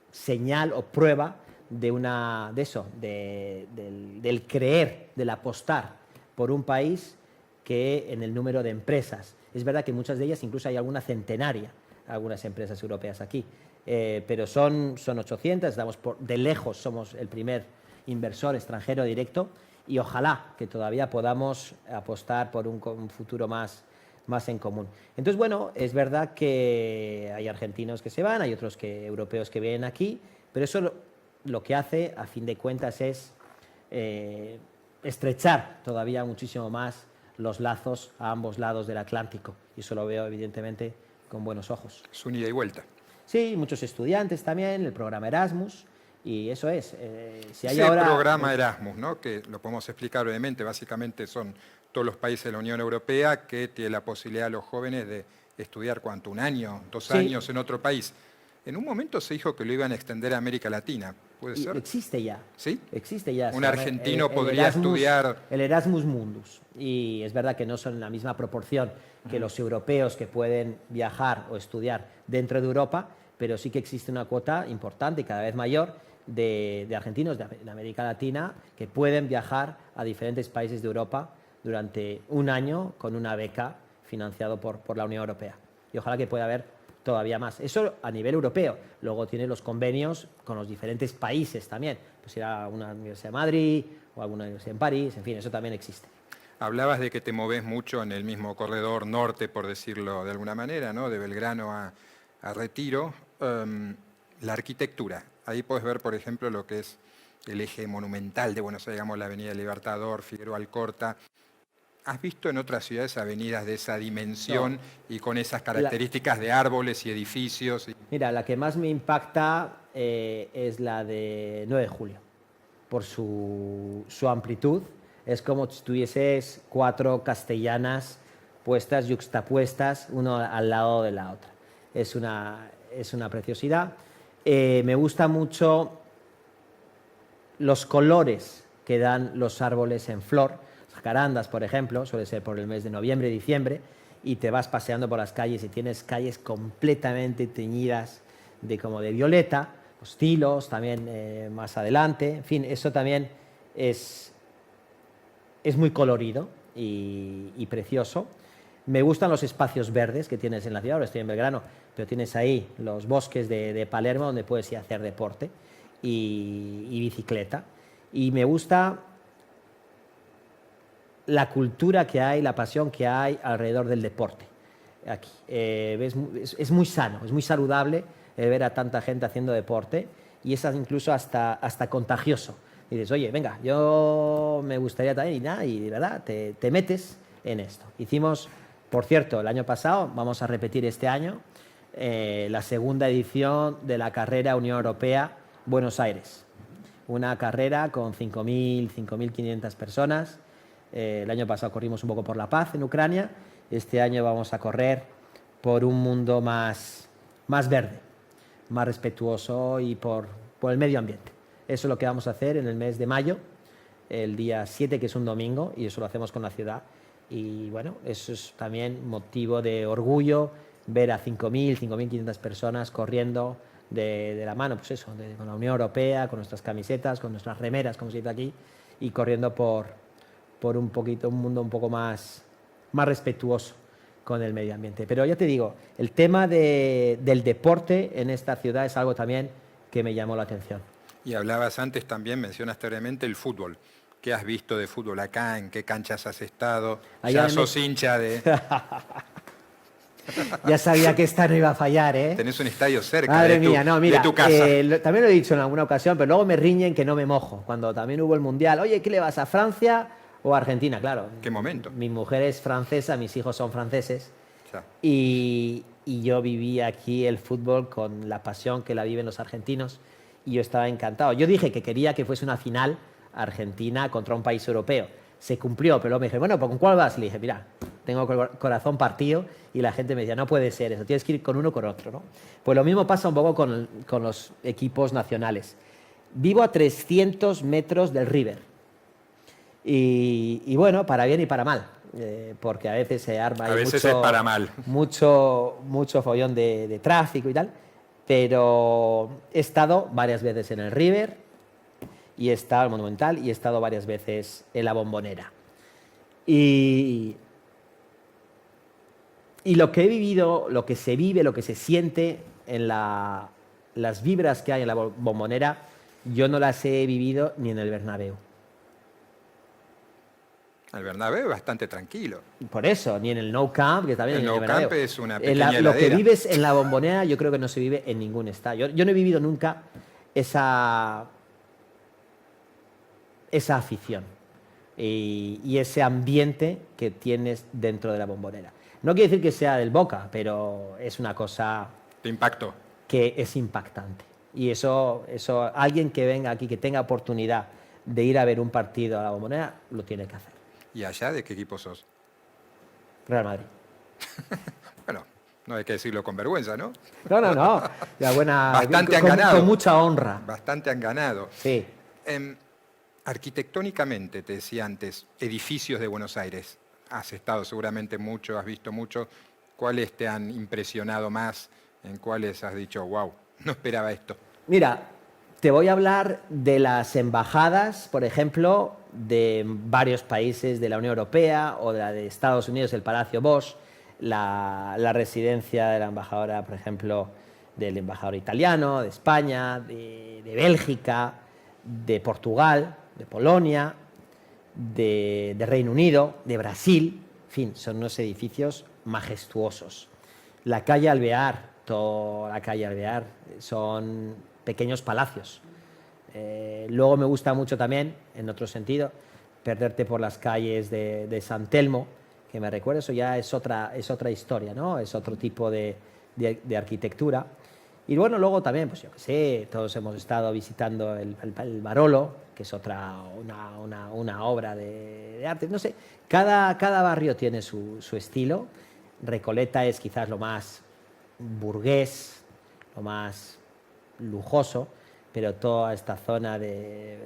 señal o prueba del creer, del apostar por un país, que en el número de empresas. Es verdad que muchas de ellas, incluso hay alguna centenaria, algunas empresas europeas aquí, pero son 800, de lejos somos el primer inversor extranjero directo, y ojalá que todavía podamos apostar por un futuro más en común. Entonces, bueno, es verdad que hay argentinos que se van, hay otros europeos que vienen aquí, pero eso lo que hace, a fin de cuentas, es estrechar todavía muchísimo más los lazos a ambos lados del Atlántico, y eso lo veo evidentemente con buenos ojos. Es un ida y vuelta. Sí, muchos estudiantes también, el programa Erasmus, y eso es. Si hay ahora programa Erasmus, ¿no?, que lo podemos explicar brevemente, básicamente son todos los países de la Unión Europea que tienen la posibilidad a los jóvenes de estudiar, ¿cuánto? ¿Un año? ¿2 años en otro país? En un momento se dijo que lo iban a extender a América Latina. ¿Puede ser? Existe ya. ¿Sí? Existe ya. Un argentino podría estudiar. El Erasmus Mundus. Y es verdad que no son en la misma proporción que los europeos que pueden viajar o estudiar dentro de Europa, pero sí que existe una cuota importante y cada vez mayor de argentinos de América Latina que pueden viajar a diferentes países de Europa durante un año con una beca financiado por la Unión Europea. Y ojalá que pueda haber todavía más. Eso a nivel europeo. Luego tiene los convenios con los diferentes países también. Pues ir a una universidad de Madrid o alguna universidad en París, en fin, eso también existe. Hablabas de que te moves mucho en el mismo corredor norte, por decirlo de alguna manera, ¿no? De Belgrano a Retiro. La arquitectura. Ahí puedes ver, por ejemplo, lo que es el eje monumental de Buenos Aires, digamos, la Avenida Libertador, Figueroa Alcorta. ¿Has visto en otras ciudades avenidas de esa dimensión y con esas características de árboles y edificios? Mira, la que más me impacta es la de 9 de julio, por su amplitud. Es como si tuvieses 4 castellanas puestas, yuxtapuestas, uno al lado de la otra. Es una preciosidad. Me gusta mucho los colores que dan los árboles en flor. Jacarandas, por ejemplo, suele ser por el mes de noviembre, diciembre, y te vas paseando por las calles y tienes calles completamente teñidas como de violeta, los tilos también más adelante, en fin, eso también es muy colorido y precioso. Me gustan los espacios verdes que tienes en la ciudad. Ahora estoy en Belgrano, pero tienes ahí los bosques de Palermo donde puedes ir a hacer deporte y bicicleta. Y me gusta la cultura que hay, la pasión que hay alrededor del deporte aquí. Es muy sano, es muy saludable ver a tanta gente haciendo deporte y es incluso hasta contagioso. Y dices, oye, venga, yo me gustaría también, y nada, y de verdad te metes en esto. Hicimos, por cierto, el año pasado, vamos a repetir este año, la segunda edición de la carrera Unión Europea Buenos Aires. Una carrera con 5.500 personas. El año pasado corrimos un poco por la paz en Ucrania. Este año vamos a correr por un mundo más verde, más respetuoso y por el medio ambiente. Eso es lo que vamos a hacer en el mes de mayo, el día 7, que es un domingo, y eso lo hacemos con la ciudad. Y bueno, eso es también motivo de orgullo, ver a 5.500 personas corriendo de la mano, pues eso, con la Unión Europea, con nuestras camisetas, con nuestras remeras, como se dice aquí, y corriendo por un mundo un poco más respetuoso con el medio ambiente. Pero ya te digo, el tema del deporte en esta ciudad es algo también que me llamó la atención. Y hablabas antes también, mencionaste brevemente el fútbol. ¿Qué has visto de fútbol acá? ¿En qué canchas has estado? ¿Ya sos hincha de...? Ya sabía que esta no iba a fallar, ¿eh? Tenés un estadio cerca Madre mía, no, mira, de tu casa. También lo he dicho en alguna ocasión, pero luego me riñen que no me mojo. Cuando también hubo el Mundial, oye, ¿qué le vas a Francia o a Argentina? Claro. ¿Qué momento? Mi mujer es francesa, mis hijos son franceses. Ya. Y yo viví aquí el fútbol con la pasión que la viven los argentinos y yo estaba encantado. Yo dije que quería que fuese una final Argentina contra un país europeo. Se cumplió, pero luego me dije, bueno, ¿con cuál vas? Le dije, mira, tengo corazón partido y la gente me decía, no puede ser eso, tienes que ir con uno o con otro, ¿no? Pues lo mismo pasa un poco con los equipos nacionales. Vivo a 300 metros del River y bueno, para bien y para mal. Porque a veces se arma a veces es para mal. mucho follón de tráfico y tal, pero he estado varias veces en el River y he estado en el Monumental y he estado varias veces en la Bombonera. Y lo que he vivido, lo que se vive, lo que se siente en las vibras que hay en la Bombonera, yo no las he vivido ni en el Bernabéu. El Bernabéu es bastante tranquilo. Por eso, ni en el Nou Camp, que también el en el Nou Camp es una pequeña Lo heladera. que vives en la Bombonera yo creo que no se vive en ningún estadio. Yo no he vivido nunca esa afición y ese ambiente que tienes dentro de la Bombonera. No quiere decir que sea del Boca, pero es una cosa... ¿Te impactó? Que es impactante. Y eso alguien que venga aquí, que tenga oportunidad de ir a ver un partido a la Bombonera, lo tiene que hacer. ¿Y allá de qué equipo sos? Real Madrid. Bueno, no hay que decirlo con vergüenza, ¿no? No. Bastante han ganado. Con mucha honra. Bastante han ganado. Sí. Arquitectónicamente, te decía antes, edificios de Buenos Aires. Has estado seguramente mucho, has visto mucho. ¿Cuáles te han impresionado más? ¿En cuáles has dicho, wow, no esperaba esto? Mira, Te voy a hablar de las embajadas, por ejemplo, de varios países de la Unión Europea o de la de Estados Unidos, el Palacio Bosch, la residencia de la embajadora, por ejemplo, del embajador italiano, de España, de Bélgica, de Portugal, de Polonia, de Reino Unido, de Brasil. En fin, son unos edificios majestuosos. La calle Alvear, toda la calle Alvear, son pequeños palacios. Luego me gusta mucho también, en otro sentido, perderte por las calles de San Telmo, que me recuerda, eso ya es otra historia, ¿no? Es otro tipo de arquitectura. Y bueno, luego también, pues yo qué sé, todos hemos estado visitando el Barolo, que es una obra de arte. No sé, cada barrio tiene su estilo. Recoleta es quizás lo más burgués, lo más lujoso, pero toda esta zona de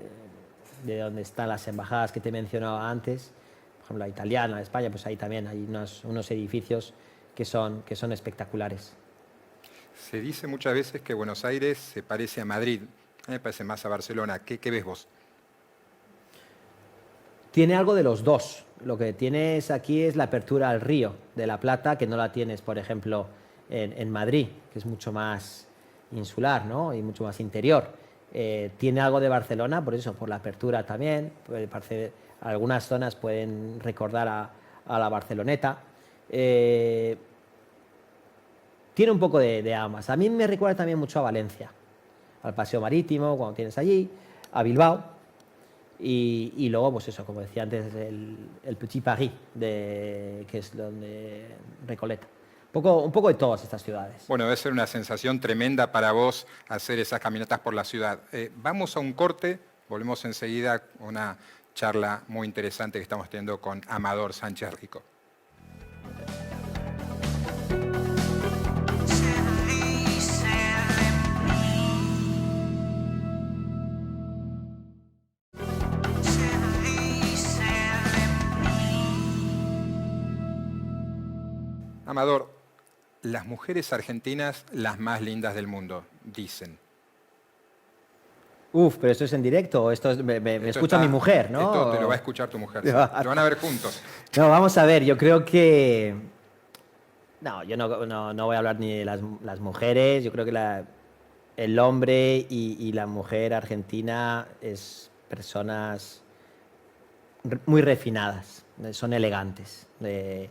donde están las embajadas que te he mencionado antes, por ejemplo la italiana, la de España, pues ahí también hay unos edificios que son espectaculares. Se dice muchas veces que Buenos Aires se parece a Madrid, me parece más a Barcelona. ¿Qué ves vos? Tiene algo de los dos. Lo que tienes aquí es la apertura al río de la Plata, que no la tienes, por ejemplo, en Madrid, que es mucho más insular, ¿no? Y mucho más interior. Tiene algo de Barcelona, por eso, por la apertura también. Algunas zonas pueden recordar a la Barceloneta. Tiene un poco de ambas. A mí me recuerda también mucho a Valencia, al Paseo Marítimo, cuando tienes allí, a Bilbao. Y luego, pues eso, como decía antes, el Petit Paris, que es donde Recoleta. Un poco de todas estas ciudades. Bueno, debe ser una sensación tremenda para vos hacer esas caminatas por la ciudad. Vamos a un corte, volvemos enseguida con una charla muy interesante que estamos teniendo con Amador Sánchez Rico. Amador, las mujeres argentinas las más lindas del mundo, dicen. Uf, pero esto es en directo, me escucha mi mujer, ¿no? Esto te lo va a escuchar tu mujer, sí. Lo van a ver juntos. No, vamos a ver, yo creo que... No, yo no voy a hablar ni de las mujeres, yo creo que el hombre y la mujer argentina es personas muy refinadas, son elegantes, de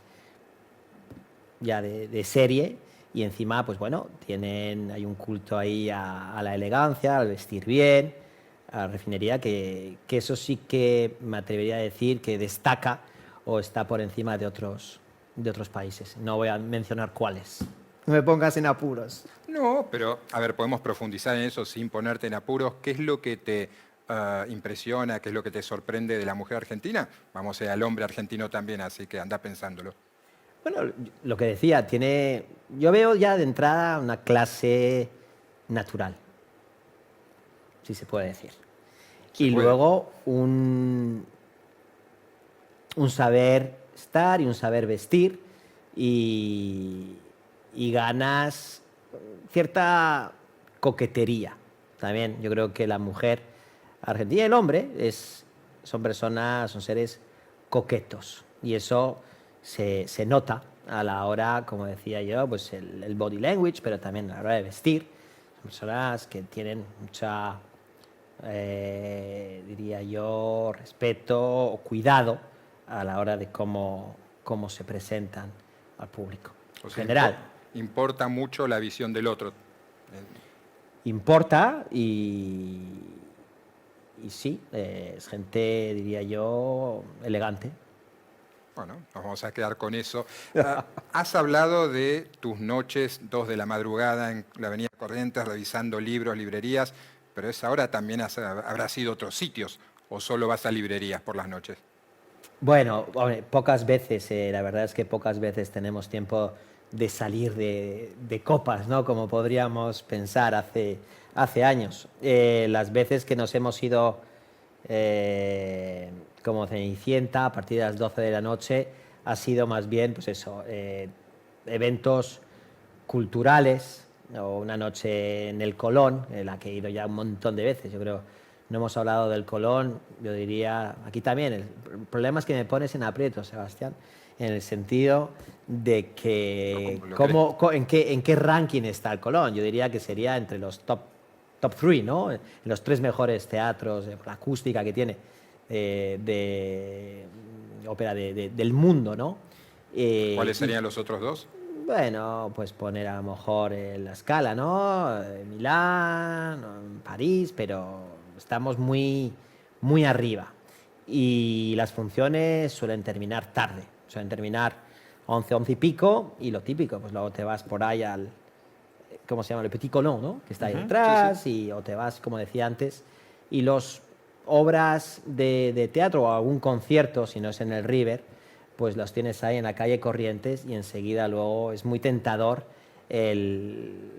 serie, y encima, pues bueno, hay un culto ahí a la elegancia, al vestir bien, a la refinería, que eso sí que me atrevería a decir que destaca o está por encima de otros países. No voy a mencionar cuáles. No me pongas en apuros. No, pero a ver, podemos profundizar en eso sin ponerte en apuros. ¿Qué es lo que te impresiona, qué es lo que te sorprende de la mujer argentina? Vamos a ir al hombre argentino también, así que anda pensándolo. Bueno, lo que decía, yo veo ya de entrada una clase natural, si se puede decir. Luego un saber estar y un saber vestir y ganas cierta coquetería. También yo creo que la mujer argentina y el hombre son seres coquetos, y eso se nota a la hora, como decía yo, pues el body language, pero también a la hora de vestir. Son personas que tienen mucha, diría yo, respeto o cuidado a la hora de cómo se presentan al público. O sea, en general. Importa mucho la visión del otro. Importa y sí, es gente, diría yo, elegante. Bueno, nos vamos a quedar con eso. Has hablado de tus noches, 2 de la madrugada en la Avenida Corrientes, revisando libros, librerías, pero esa hora también habrás ido a otros sitios, o solo vas a librerías por las noches. Bueno, pocas veces, la verdad es que pocas veces tenemos tiempo de salir de copas, ¿no? Como podríamos pensar hace años. Las veces que nos hemos ido como Cenicienta a partir de las 12 de la noche ha sido más bien, pues eso, eventos culturales, o una noche en el Colón, en la que he ido ya un montón de veces. Yo creo, no hemos hablado del Colón, yo diría, aquí también, el problema es que me pones en aprietos, Sebastián, en el sentido de que en qué ranking está el Colón. Yo diría que sería entre los top 3, ¿no? En los 3 mejores teatros, la acústica que tiene de ópera del mundo, ¿no? ¿Cuáles serían los otros dos? Bueno, pues poner a lo mejor la Scala, ¿no? Milán, o París, pero estamos muy arriba. Y las funciones suelen terminar tarde, suelen terminar 11 y pico, y lo típico, pues luego te vas por ahí al, ¿cómo se llama? El Petit Colón, ¿no? Que está ahí detrás, sí. O te vas, como decía antes, y las obras de teatro o algún concierto, si no es en el River, pues los tienes ahí en la calle Corrientes y enseguida luego es muy tentador el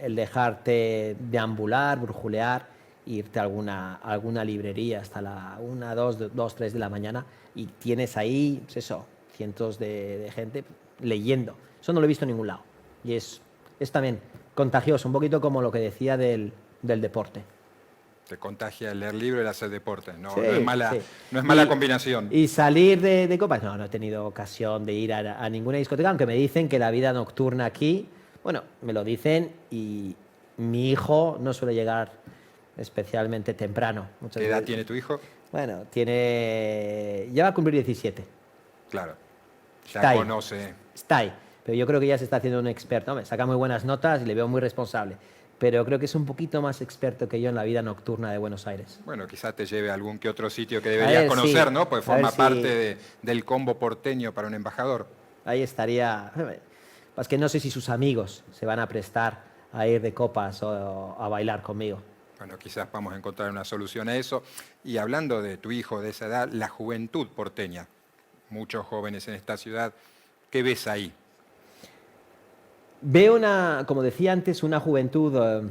dejarte deambular, brujulear, irte a alguna librería hasta la 1, 2, 3 de la mañana y tienes ahí, pues eso, cientos de gente leyendo. Eso no lo he visto en ningún lado. Y es también contagioso, un poquito como lo que decía del deporte. Te contagia el leer libro y el hacer deporte. No, Sí, no es mala, sí. no es mala combinación. Y salir de copas, no he tenido ocasión de ir a ninguna discoteca, aunque me dicen que la vida nocturna aquí, bueno, me lo dicen y mi hijo no suele llegar especialmente temprano. ¿Qué edad tiene tu hijo? Bueno, ya va a cumplir 17. Claro, ya Está ahí. conoce. Está ahí, pero yo creo que ya se está haciendo un experto. Hombre, saca muy buenas notas y le veo muy responsable, pero creo que es un poquito más experto que yo en la vida nocturna de Buenos Aires. Bueno, quizás te lleve a algún que otro sitio que deberías conocer, ¿no? Pues forma parte del combo porteño para un embajador. Ahí estaría. Es que no sé si sus amigos se van a prestar a ir de copas o a bailar conmigo. Bueno, quizás vamos a encontrar una solución a eso. Y hablando de tu hijo de esa edad, la juventud porteña, muchos jóvenes en esta ciudad, ¿qué ves ahí? Veo como decía antes, una juventud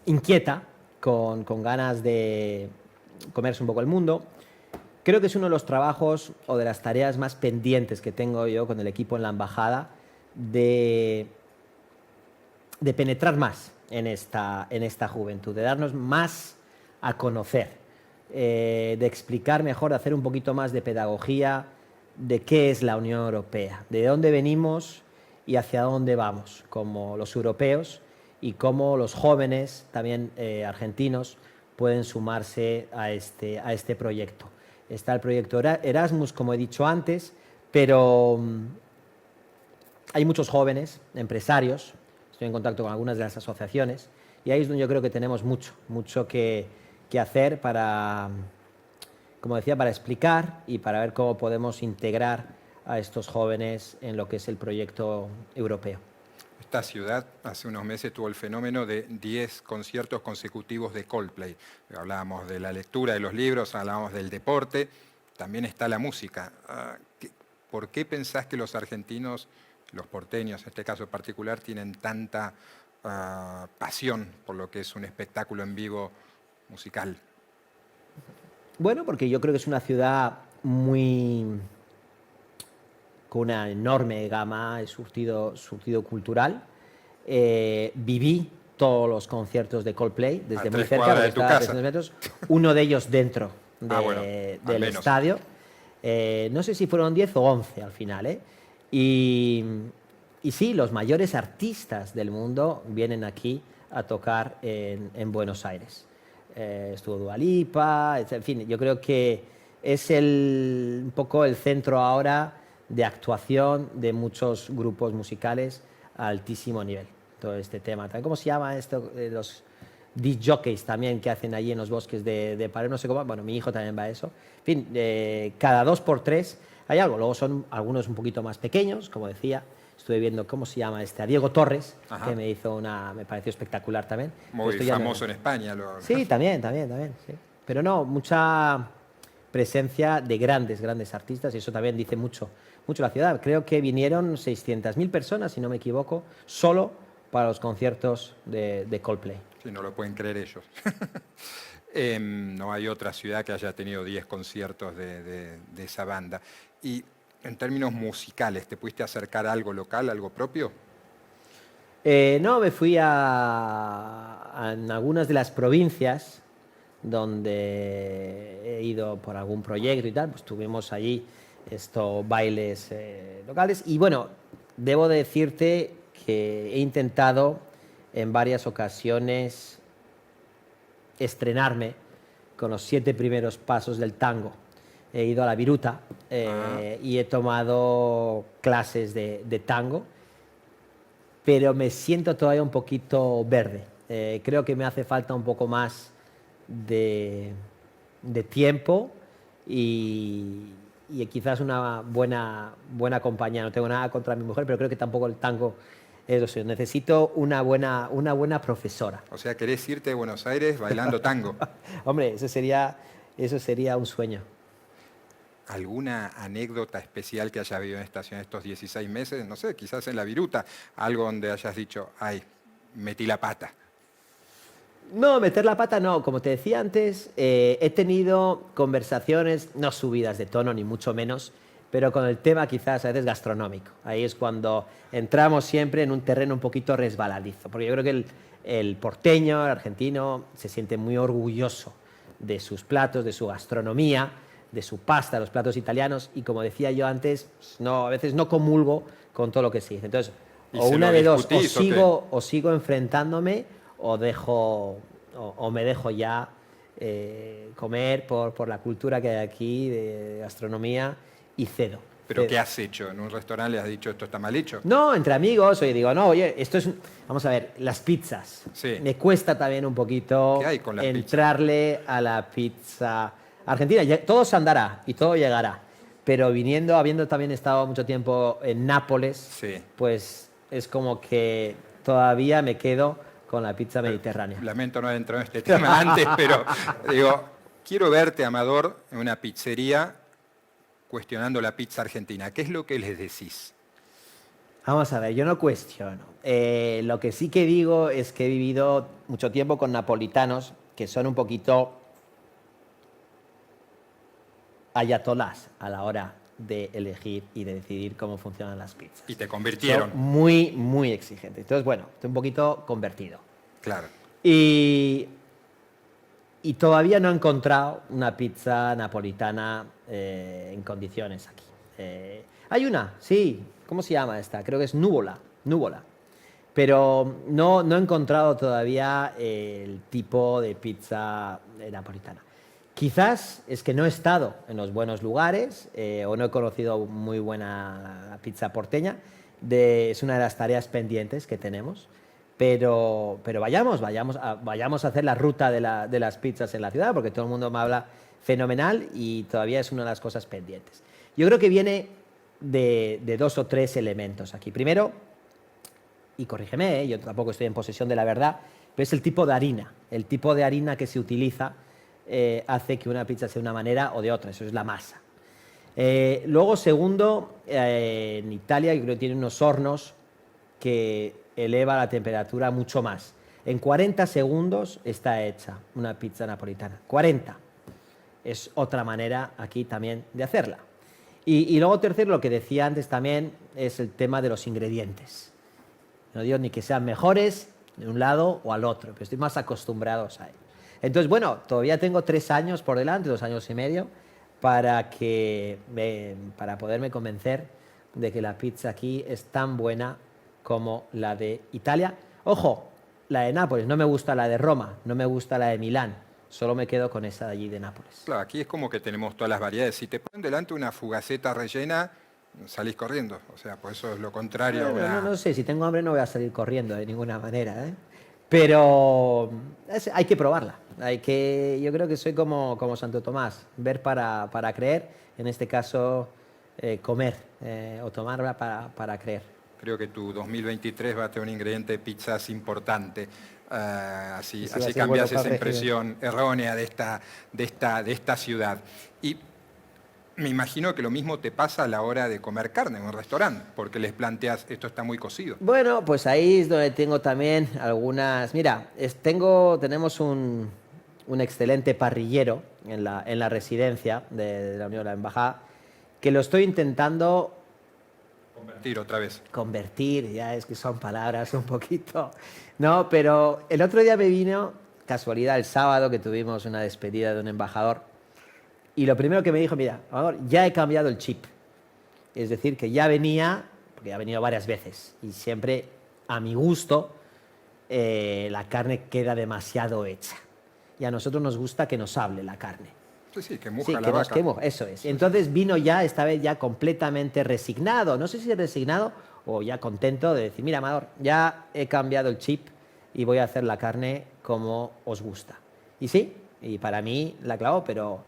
inquieta, con ganas de comerse un poco el mundo. Creo que es uno de los trabajos o de las tareas más pendientes que tengo yo con el equipo en la embajada de penetrar más en esta juventud, de darnos más a conocer, de explicar mejor, de hacer un poquito más de pedagogía de qué es la Unión Europea, de dónde venimos y hacia dónde vamos, como los europeos, y cómo los jóvenes, también argentinos, pueden sumarse a este proyecto. Está el proyecto Erasmus, como he dicho antes, pero hay muchos jóvenes, empresarios, estoy en contacto con algunas de las asociaciones, y ahí es donde yo creo que tenemos mucho que hacer para, como decía, para explicar y para ver cómo podemos integrar a estos jóvenes en lo que es el proyecto europeo. Esta ciudad hace unos meses tuvo el fenómeno de 10 conciertos consecutivos de Coldplay. Hablábamos de la lectura de los libros, hablábamos del deporte, también está la música. ¿Por qué pensás que los argentinos, los porteños en este caso particular, tienen tanta pasión por lo que es un espectáculo en vivo musical? Bueno, porque yo creo que es una ciudad con una enorme gama de surtido cultural. Viví todos los conciertos de Coldplay desde muy cerca, de tu casa. 300 metros, uno de ellos dentro del menos. estadio. No sé si fueron 10 o 11 al final, ¿eh? Y sí, los mayores artistas del mundo vienen aquí a tocar en Buenos Aires. Estuvo Dua Lipa, en fin, yo creo que es un poco el centro ahora de actuación de muchos grupos musicales a altísimo nivel. Todo este tema. ¿Cómo se llama esto? Los disc jockeys también que hacen allí en los bosques de Pared, no sé cómo. Bueno, mi hijo también va a eso. En fin, cada 2 por 3 hay algo. Luego son algunos un poquito más pequeños, como decía. Estuve viendo, ¿cómo se llama este? A Diego Torres, que me pareció espectacular también. Muy famoso en España. Sí, también. Sí. Pero no, mucha presencia de grandes artistas, y eso también dice mucho la ciudad. Creo que vinieron 600.000 personas, si no me equivoco, solo para los conciertos de Coldplay. Sí, no lo pueden creer ellos. No hay otra ciudad que haya tenido 10 conciertos de esa banda. Y en términos musicales, ¿te pudiste acercar a algo local, algo propio? No, me fui en algunas de las provincias donde he ido por algún proyecto y tal, pues tuvimos allí estos bailes locales. Y bueno, debo decirte que he intentado en varias ocasiones estrenarme con los 7 primeros pasos del tango. He ido a la Viruta y he tomado clases de tango, pero me siento todavía un poquito verde. Creo que me hace falta un poco más de tiempo y quizás una buena compañía. No tengo nada contra mi mujer, pero creo que tampoco el tango es lo suyo. Necesito una buena profesora. O sea, querés irte a Buenos Aires bailando tango. Hombre, eso sería un sueño. ¿Alguna anécdota especial que hayas vivido en estación estos 16 meses? No sé, quizás en la Viruta, algo donde hayas dicho, ay, metí la pata. No, meter la pata no. Como te decía antes, he tenido conversaciones, no subidas de tono, ni mucho menos, pero con el tema quizás a veces gastronómico. Ahí es cuando entramos siempre en un terreno un poquito resbaladizo, porque yo creo que el porteño, el argentino, se siente muy orgulloso de sus platos, de su gastronomía, de su pasta, los platos italianos, y como decía yo antes, no, a veces no comulgo con todo lo que se dice. Entonces, o una de dos, o sigo enfrentándome o me dejo ya comer por la cultura que hay aquí de gastronomía y cedo. ¿Pero qué has hecho? ¿En un restaurante le has dicho esto está mal hecho? No, entre amigos, oye, digo, no, oye, esto es... Vamos a ver, las pizzas. Sí. Me cuesta también un poquito ¿Qué hay con la entrarle a la pizza argentina. Todo se andará y todo llegará. Pero habiendo también estado mucho tiempo en Nápoles, sí, pues es como que todavía me quedo con la pizza mediterránea. Lamento no haber entrado en este tema antes, pero digo, quiero verte, Amador, en una pizzería cuestionando la pizza argentina. ¿Qué es lo que les decís? Vamos a ver, yo no cuestiono. Lo que sí que digo es que he vivido mucho tiempo con napolitanos que son un poquito ayatolás a la hora de elegir y de decidir cómo funcionan las pizzas. Y te convirtieron. Son muy, muy exigentes. Entonces, bueno, estoy un poquito convertido. Claro. Y todavía no he encontrado una pizza napolitana en condiciones aquí. Hay una, sí. ¿Cómo se llama esta? Creo que es Nuvola. Pero no he encontrado todavía el tipo de pizza napolitana. Quizás es que no he estado en los buenos lugares o no he conocido muy buena pizza porteña. Es una de las tareas pendientes que tenemos. Pero vayamos a hacer la ruta de las pizzas en la ciudad, porque todo el mundo me habla fenomenal y todavía es una de las cosas pendientes. Yo creo que viene de 2 o 3 elementos aquí. Primero, y corrígeme, yo tampoco estoy en posesión de la verdad, pero es el tipo de harina. El tipo de harina que se utiliza hace que una pizza sea de una manera o de otra, eso es la masa. Luego, segundo, en Italia yo creo que tienen unos hornos que eleva la temperatura mucho más. En 40 segundos está hecha una pizza napolitana. 40. Es otra manera aquí también de hacerla. Y luego tercero, lo que decía antes también, es el tema de los ingredientes. No digo ni que sean mejores de un lado o al otro, pero estoy más acostumbrado a ello. Entonces, bueno, todavía tengo 3 años por delante, 2 años y medio, para poderme convencer de que la pizza aquí es tan buena como la de Italia. Ojo, la de Nápoles, no me gusta la de Roma, no me gusta la de Milán, solo me quedo con esa de allí de Nápoles. Claro, aquí es como que tenemos todas las variedades. Si te ponen delante una fugaceta rellena, salís corriendo. O sea, pues eso es lo contrario. No sé, si tengo hambre no voy a salir corriendo de ninguna manera, ¿eh? Pero hay que probarla. Yo creo que soy como Santo Tomás, ver para creer, en este caso comer o tomarla para creer. Creo que tu 2023 va a tener un ingrediente de pizzas importante. Así sí, cambias esa impresión errónea de esta ciudad. Y me imagino que lo mismo te pasa a la hora de comer carne en un restaurante, porque les planteas, esto está muy cocido. Bueno, pues ahí es donde tengo también algunas... Mira, tenemos un excelente parrillero en la residencia de la Unión de la Embajada, que lo estoy intentando Convertir otra vez. Convertir, ya es que son palabras un poquito. No, pero el otro día me vino, casualidad, el sábado que tuvimos una despedida de un embajador, y lo primero que me dijo, mira, Amador, ya he cambiado el chip. Es decir, que ya venía, porque ya ha venido varias veces, y siempre, a mi gusto, la carne queda demasiado hecha. Y a nosotros nos gusta que nos hable la carne. Sí, sí, que muja Sí, la que nos vaca. quemo, eso es. Entonces vino ya, esta vez ya completamente resignado. No sé si resignado o ya contento de decir, mira, Amador, ya he cambiado el chip y voy a hacer la carne como os gusta. Y sí, y para mí la clavo, pero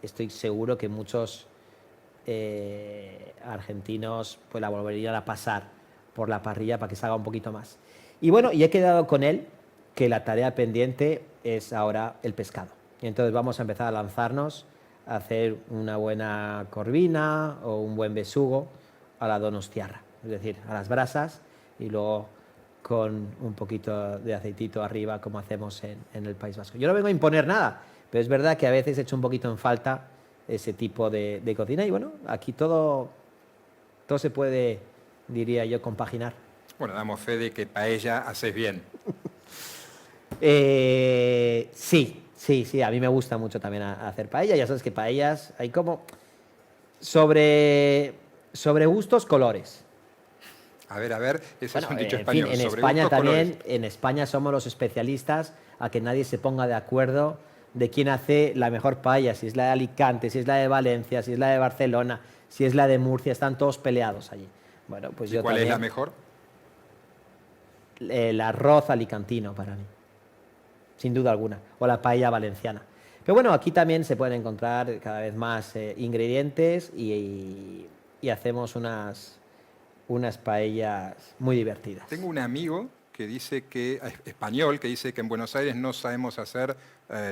estoy seguro que muchos argentinos pues la volverían a pasar por la parrilla para que se haga un poquito más. Y bueno, y he quedado con él que la tarea pendiente es ahora el pescado. Y entonces vamos a empezar a lanzarnos a hacer una buena corvina o un buen besugo a la donostiarra, es decir, a las brasas y luego con un poquito de aceitito arriba como hacemos en el País Vasco. Yo no vengo a imponer nada, pero es verdad que a veces he hecho un poquito en falta ese tipo de cocina y bueno, aquí todo se puede, diría yo, compaginar. Bueno, damos fe de que paella haces bien. Sí, a mí me gusta mucho también hacer paella. Ya sabes que paellas hay como sobre gustos, colores. A ver, ese es Bueno, un dicho en fin, español. en Sobre España gustos, también, colores. en España somos los especialistas a que nadie se ponga de acuerdo de quién hace la mejor paella, si es la de Alicante, si es la de Valencia, si es la de Barcelona, si es la de Murcia, están todos peleados allí. Bueno, pues ¿Y yo cuál es la también, mejor? el arroz alicantino para mí, sin duda alguna, o la paella valenciana. Pero bueno, aquí también se pueden encontrar cada vez más ingredientes y hacemos unas paellas muy divertidas. Tengo un amigo que dice que, español, que dice que en Buenos Aires no sabemos hacer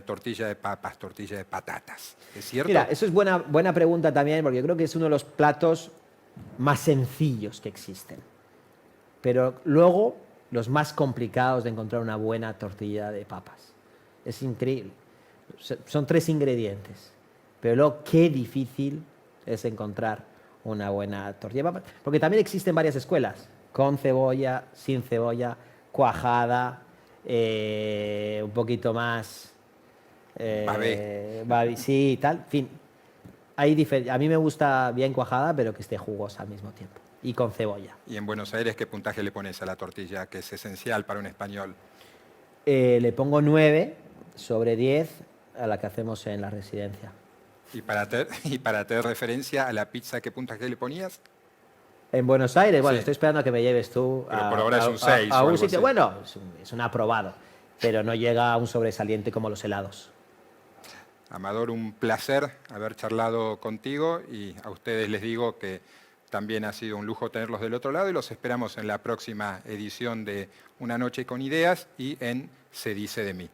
tortilla de papas, tortilla de patatas. ¿Es cierto? Mira, eso es buena pregunta también, porque yo creo que es uno de los platos más sencillos que existen. Pero luego, los más complicados de encontrar una buena tortilla de papas. Es increíble. Son 3 ingredientes. Pero luego, qué difícil es encontrar una buena tortilla de papas. Porque también existen varias escuelas. Con cebolla, sin cebolla, cuajada, un poquito más... Babé. sí, tal. En fin, a mí me gusta bien cuajada, pero que esté jugosa al mismo tiempo. Y con cebolla. Y en Buenos Aires, ¿qué puntaje le pones a la tortilla, que es esencial para un español? Le pongo 9 sobre 10 a la que hacemos en la residencia. Y para tener referencia a la pizza, ¿qué puntaje le ponías? En Buenos Aires, bueno, Sí. estoy esperando a que me lleves tú Pero por ahora es un 6 a o un algo sitio. así. Bueno, es un aprobado, pero no llega a un sobresaliente como los helados. Amador, un placer haber charlado contigo y a ustedes les digo que también ha sido un lujo tenerlos del otro lado y los esperamos en la próxima edición de Una Noche con Ideas y en Se Dice de Mí.